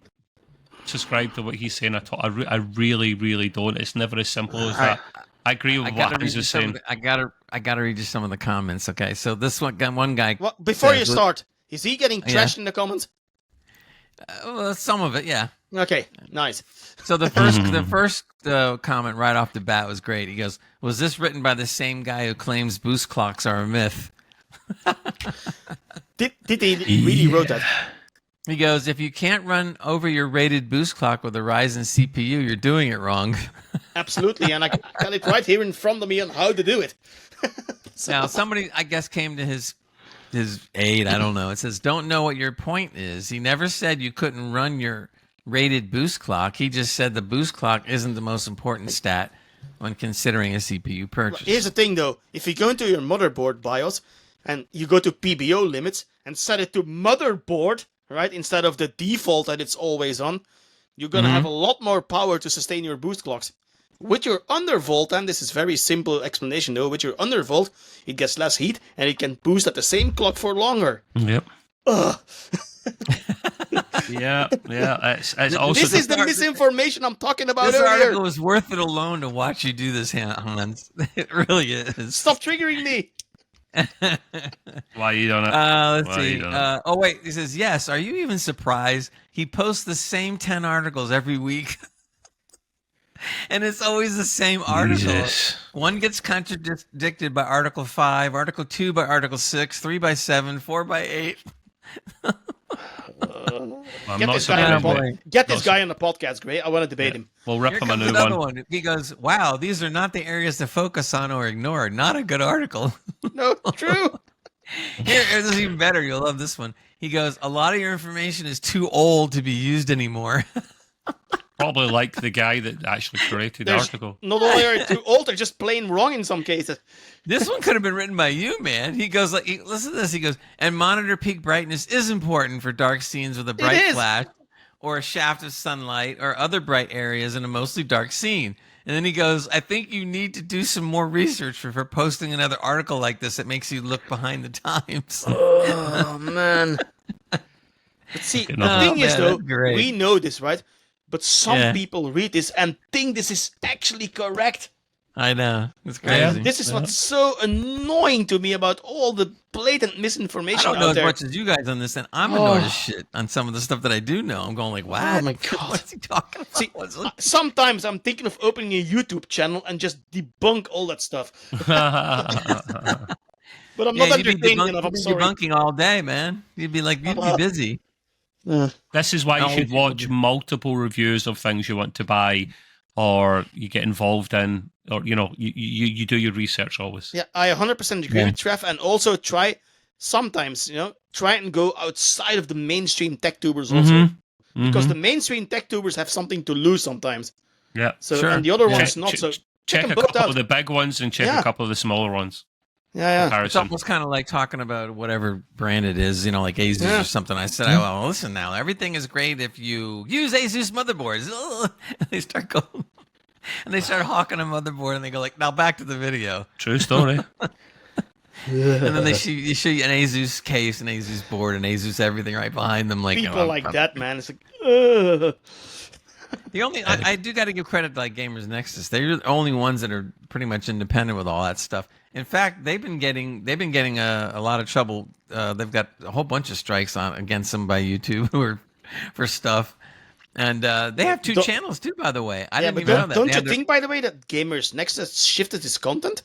subscribe to what he's saying at all. I really, really don't. It's never as simple as that. I agree with what Hans was saying. I gotta read you some of the comments. Okay, so this one guy. Well, before you says- start, is he getting trashed in the comments? Well, some of it, yeah. Okay, nice. So the first comment right off the bat was great. He goes, "Was this written by the same guy who claims boost clocks are a myth?" Did he really wrote that? He goes, "If you can't run over your rated boost clock with a Ryzen CPU, you're doing it wrong." Absolutely, and I got it right here in front of me on how to do it. Now, somebody, I guess, came to his aid. I don't know. It says, "Don't know what your point is. He never said you couldn't run your rated boost clock. He just said the boost clock isn't the most important stat when considering a CPU purchase." Here's the thing, though. If you go into your motherboard BIOS and you go to PBO limits and set it to motherboard, right, instead of the default that it's always on, you're going to have a lot more power to sustain your boost clocks. With your undervolt, and this is very simple explanation though, with your undervolt, it gets less heat and it can boost at the same clock for longer. Yep. Ugh. Yeah. It's also This is the misinformation I'm talking about This earlier. article was worth it alone to watch you do this, Hans. It really is. Stop triggering me. why you don't know. Let's Why see. you don't Oh, wait. He says, yes. Are you even surprised? He posts the same 10 articles every week. And it's always the same article. Jesus. One gets contradicted by Article 5, Article 2 by Article 6, 3 by 7, 4 by 8. I'm Get not this guy on surprised. the Get this guy on the podcast, great. I want to debate him. We'll rip Here him a comes new another one. one. He goes, wow, these are not the areas to focus on or ignore. Not a good article. No, true. This is even better. You'll love this one. He goes, a lot of your information is too old to be used anymore. Probably like the guy that actually created the article. Not only are they too old, they're just plain wrong in some cases. This one could have been written by you, man. He goes, listen to this. He goes, and monitor peak brightness is important for dark scenes with a bright flash or a shaft of sunlight or other bright areas in a mostly dark scene. And then he goes, I think you need to do some more research for posting another article like this that makes you look behind the times. Oh, man. But see, the thing is, though, we know this, right? But some people read this and think this is actually correct. I know. It's crazy. This is what's so annoying to me about all the blatant misinformation I don't know out there. as much as you guys on this, and I'm annoyed as shit on some of the stuff that I do know. I'm going like, what? Oh my God. What's he talking about? See, sometimes I'm thinking of opening a YouTube channel and just debunk all that stuff. But I'm not entertained enough. I'm sorry. Debunking all day, man. You'd be busy. This is why you should watch multiple reviews of things you want to buy or you get involved in, or, you do your research always. Yeah, I 100% agree with Trev, and also try and go outside of the mainstream tech tubers also. Because the mainstream tech tubers have something to lose sometimes. Yeah. So, and the other ones not so. Check a couple of the big ones and check a couple of the smaller ones. Yeah. It's almost kind of like talking about whatever brand it is, like Asus or something. I said, well, listen now, everything is great if you use Asus motherboards. And they start going, and they start hawking a motherboard, and they go like, now back to the video. True story. And then they show you an Asus case, an Asus board, an Asus everything right behind them. Like people like that, man. It's like, ugh. The only I do got to give credit to like Gamers Nexus. They're the only ones that are pretty much independent with all that stuff. In fact, they've been getting a lot of trouble. They've got a whole bunch of strikes against them by YouTube for stuff, and they have two channels too. By the way, I didn't even know that. Don't you think, by the way, that Gamers Nexus shifted his content?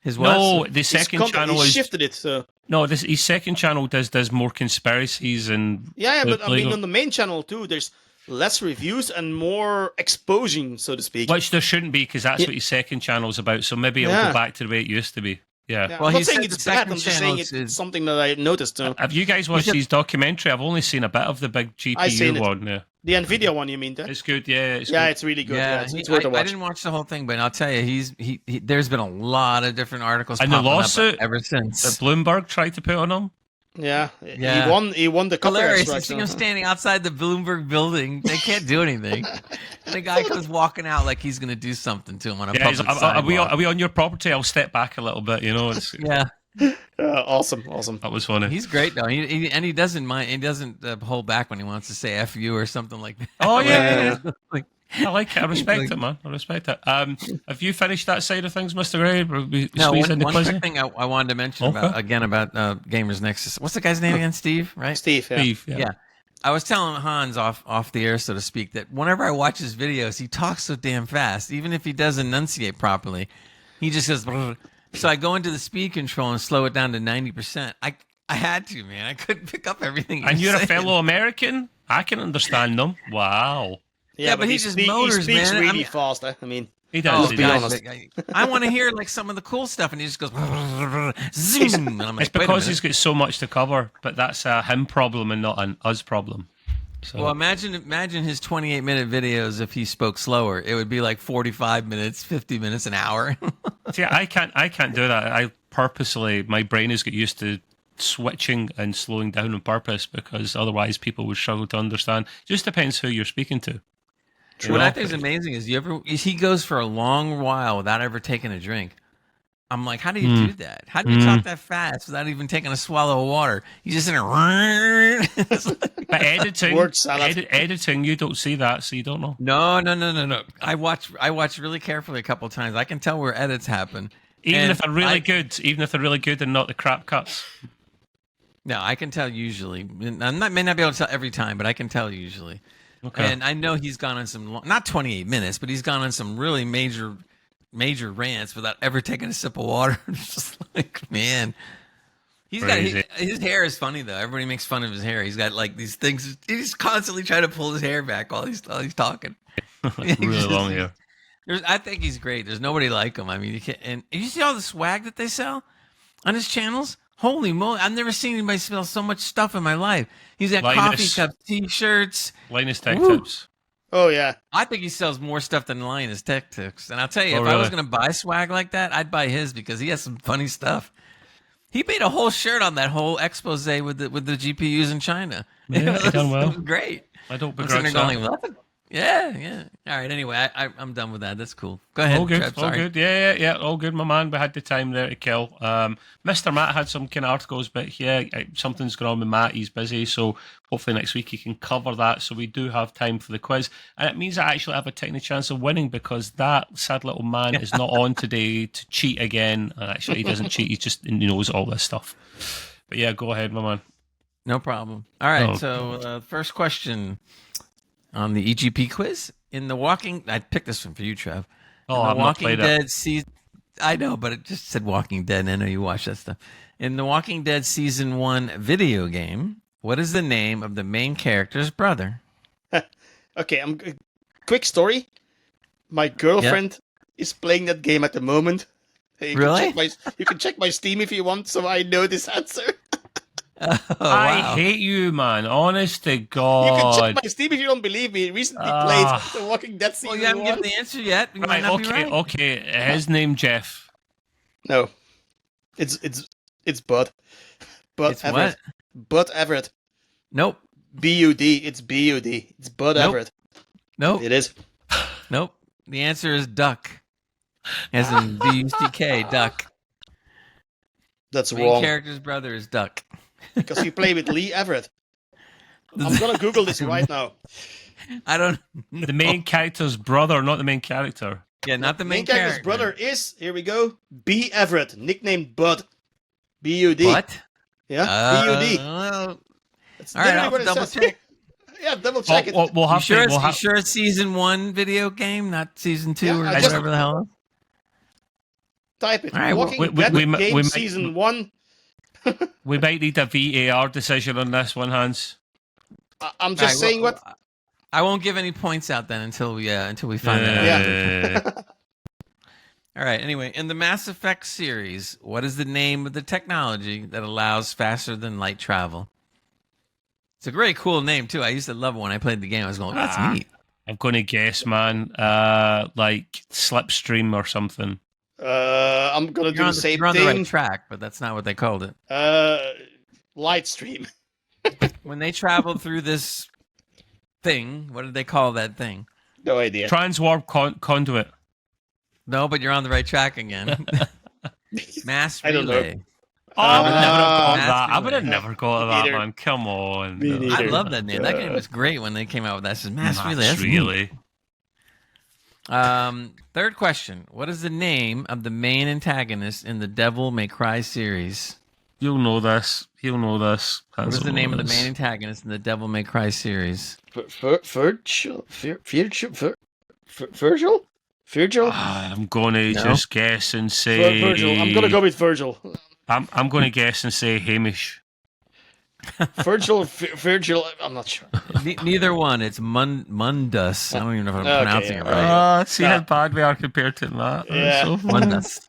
His what? No, the second channel he shifted it. So. No, his second channel does more conspiracies and but I mean on the main channel too. There's less reviews and more exposing, so to speak. Which there shouldn't be, because that's what his second channel's about. So maybe it'll go back to the way it used to be. Yeah. Well, I'm not saying it's bad. I'm just saying it's something that I noticed. Have you guys watched his documentary? I've only seen a bit of the big GPU one. Yeah. The NVIDIA one, you mean? It's good. Yeah. It's really good. Yeah, it's worth a watch. I didn't watch the whole thing, but I'll tell you, there's been a lot of different articles and the lawsuit ever since that Bloomberg tried to put on him. Yeah. He won the copyright strike. You see him standing outside the Bloomberg building. They can't do anything. And the guy comes walking out like he's going to do something to him on a public sidewalk. Are we on your property? I'll step back a little bit. Awesome. That was funny. He's great though. He doesn't mind. He doesn't hold back when he wants to say "F you" or something like that. Oh yeah. I like it. I respect it, man. I respect it. Have you finished that side of things, Mr. Gray? No, one quick thing I wanted to mention about Gamers Nexus. What's the guy's name again? Steve, right? Steve, yeah. Steve, yeah. I was telling Hans off the air, so to speak, that whenever I watch his videos, he talks so damn fast. Even if he does enunciate properly, he just goes. Brr. So I go into the speed control and slow it down to 90%. I had to, man. I couldn't pick up everything. And you're saying. a fellow American? I can understand them. Wow. Yeah, but he just motors, he speaks man. really fast. I mean, He does. Let's be honest. I want to hear like some of the cool stuff, and he just goes. Zoom, and I'm like, It's because he's got so much to cover, but that's a him problem and not an us problem. So. Well, imagine his 28-minute videos if he spoke slower. It would be like 45 minutes, 50 minutes, an hour. See, I can't do that. I purposely, my brain has got used to switching and slowing down on purpose because otherwise people would struggle to understand. Just depends who you're speaking to. What I think is amazing is he goes for a long while without ever taking a drink. I'm like, how do you do that? How do you talk that fast without even taking a swallow of water? You just in a. But editing, you don't see that, so you don't know. No. I watch really carefully a couple of times. I can tell where edits happen, even if they're really good and not the crap cuts. No, I can tell usually. I may not be able to tell every time, but I can tell usually. Okay. And I know he's gone on some not 28 minutes, but he's gone on some really major rants without ever taking a sip of water. It's just like, man, he's got his hair is funny though. Everybody makes fun of his hair. He's got like these things. He's constantly trying to pull his hair back while he's talking. Really long hair. I think he's great. There's nobody like him. I mean, you can't. And you see all the swag that they sell on his channels. Holy moly! I've never seen anybody sell so much stuff in my life. He's got coffee cups, T-shirts, Linus Tech Tips. Oh yeah, I think he sells more stuff than Linus Tech Tips. And I'll tell you, if I was going to buy swag like that, I'd buy his because he has some funny stuff. He made a whole shirt on that whole expose with the GPUs in China. Yeah, he done well. It was great. I don't begrudge that. Yeah. All right. Anyway, I'm done with that. That's cool. Go ahead. All good. Trev, all good. Yeah. All good, my man. We had the time there to kill. Mr. Matt had some kind of articles, but yeah, something's going on with Matt. He's busy, so hopefully next week he can cover that. So we do have time for the quiz, and it means I actually have a tiny chance of winning because that sad little man is not on today to cheat again. And actually, he doesn't cheat. He knows all this stuff. But yeah, go ahead, my man. No problem. All right. So first question. On the EGP quiz, I picked this one for you, Trev. I'm Walking Dead season. I know, but it just said Walking Dead. And I know you watch that stuff. In the Walking Dead season 1 video game, what is the name of the main character's brother? Okay, quick story. My girlfriend is playing that game at the moment. You can check my Steam if you want, so I know this answer. I hate you, man. Honest to God. You can check my Steam if you don't believe me. Recently played The Walking Dead season 1. Well, you haven't given the answer yet. You might not be right. Okay. His name Jeff. No, it's Bud. It's Everett. What? Bud Everett. Nope. B-U-D. It's B-U-D. It's Bud Everett. Nope. It is. Nope. The answer is Duck. As in D-U-C-K, Duck. That's wrong. Main character's brother is Duck. Because you play with Lee Everett. I'm going to Google this right now. I don't know. The main character's brother, not the main character. Yeah, not the main character's brother is, here we go, B. Everett, nicknamed Bud. B-U-D. What? Yeah, B-U-D. All right, I'll double check. Yeah, double check it. We'll have you sure it's season 1 video game, not season 2 or whatever the hell? Type it. All right, Walking Dead game season 1. We might need a VAR decision on this one, Hans. I'm just saying what. I won't give any points out then until we find that out. Yeah. All right. Anyway, in the Mass Effect series, what is the name of the technology that allows faster than light travel? It's a very cool name too. I used to love it when I played the game. I was going, "That's neat." I'm going to guess, man. Like Slipstream or something. I'm gonna do the same thing. You're on the right track, but that's not what they called it. Lightstream. When they traveled through this thing, what did they call that thing? No idea. Transwarp conduit. No, but you're on the right track again. Mass relay. I don't know. I would have never got that, man. Come on. I love that name. That game was great when they came out with that. It says Mass relay. Third question. What is the name of the main antagonist in the Devil May Cry series? You'll know this. He'll know this. What is the name of the main antagonist in the Devil May Cry series? Virgil? I'm going to just guess and say... Virgil. I'm going to go with Virgil. I'm going to guess and say Hamish. Virgil, I'm not sure. Neither one. It's Mundus. I don't even know if I'm pronouncing it right. See how bad we are compared to that. Yeah. So Mundus.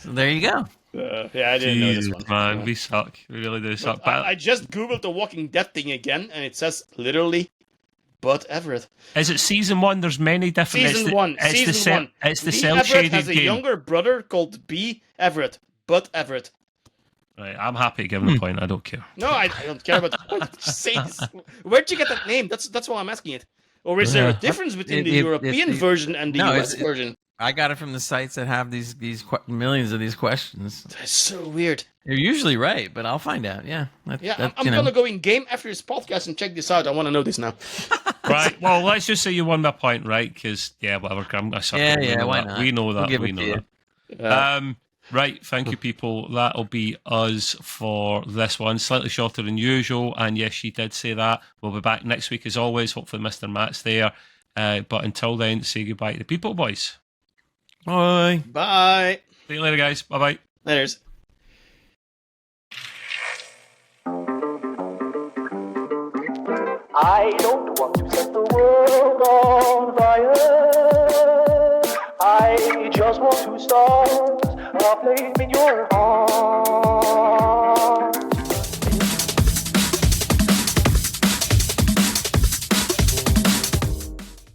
So there you go. I didn't know this one. Man, we suck. We really do suck. I just googled the Walking Dead thing again, and it says literally, but Everett. Is it season 1? There's many different... Season 1. Season 1. It's the B. cel-shaded Everett has a game. younger brother called B. Everett, but Everett. Right, I'm happy to give him the point. I don't care. No, I don't care about the point. Just say this. Where'd you get that name? That's why I'm asking it. Or is there a difference between the European version and the US version? I got it from the sites that have these millions of these questions. That's so weird. You're usually right, but I'll find out. Yeah. I'm going to go in game after this podcast and check this out. I want to know this now. Right. Well, let's just say you won my point, right? Because, whatever. I'm a sucker. Yeah, why not? We know that. We know that. Right, thank you, people. That'll be us for this one. Slightly shorter than usual, and yes, she did say that. We'll be back next week as always. Hopefully Mr. Matt's there. But until then, say goodbye to the people, boys. Bye. Bye. See you later, guys. Bye-bye. Laters. I don't want to set the world on fire. I just want to start a flame in your heart.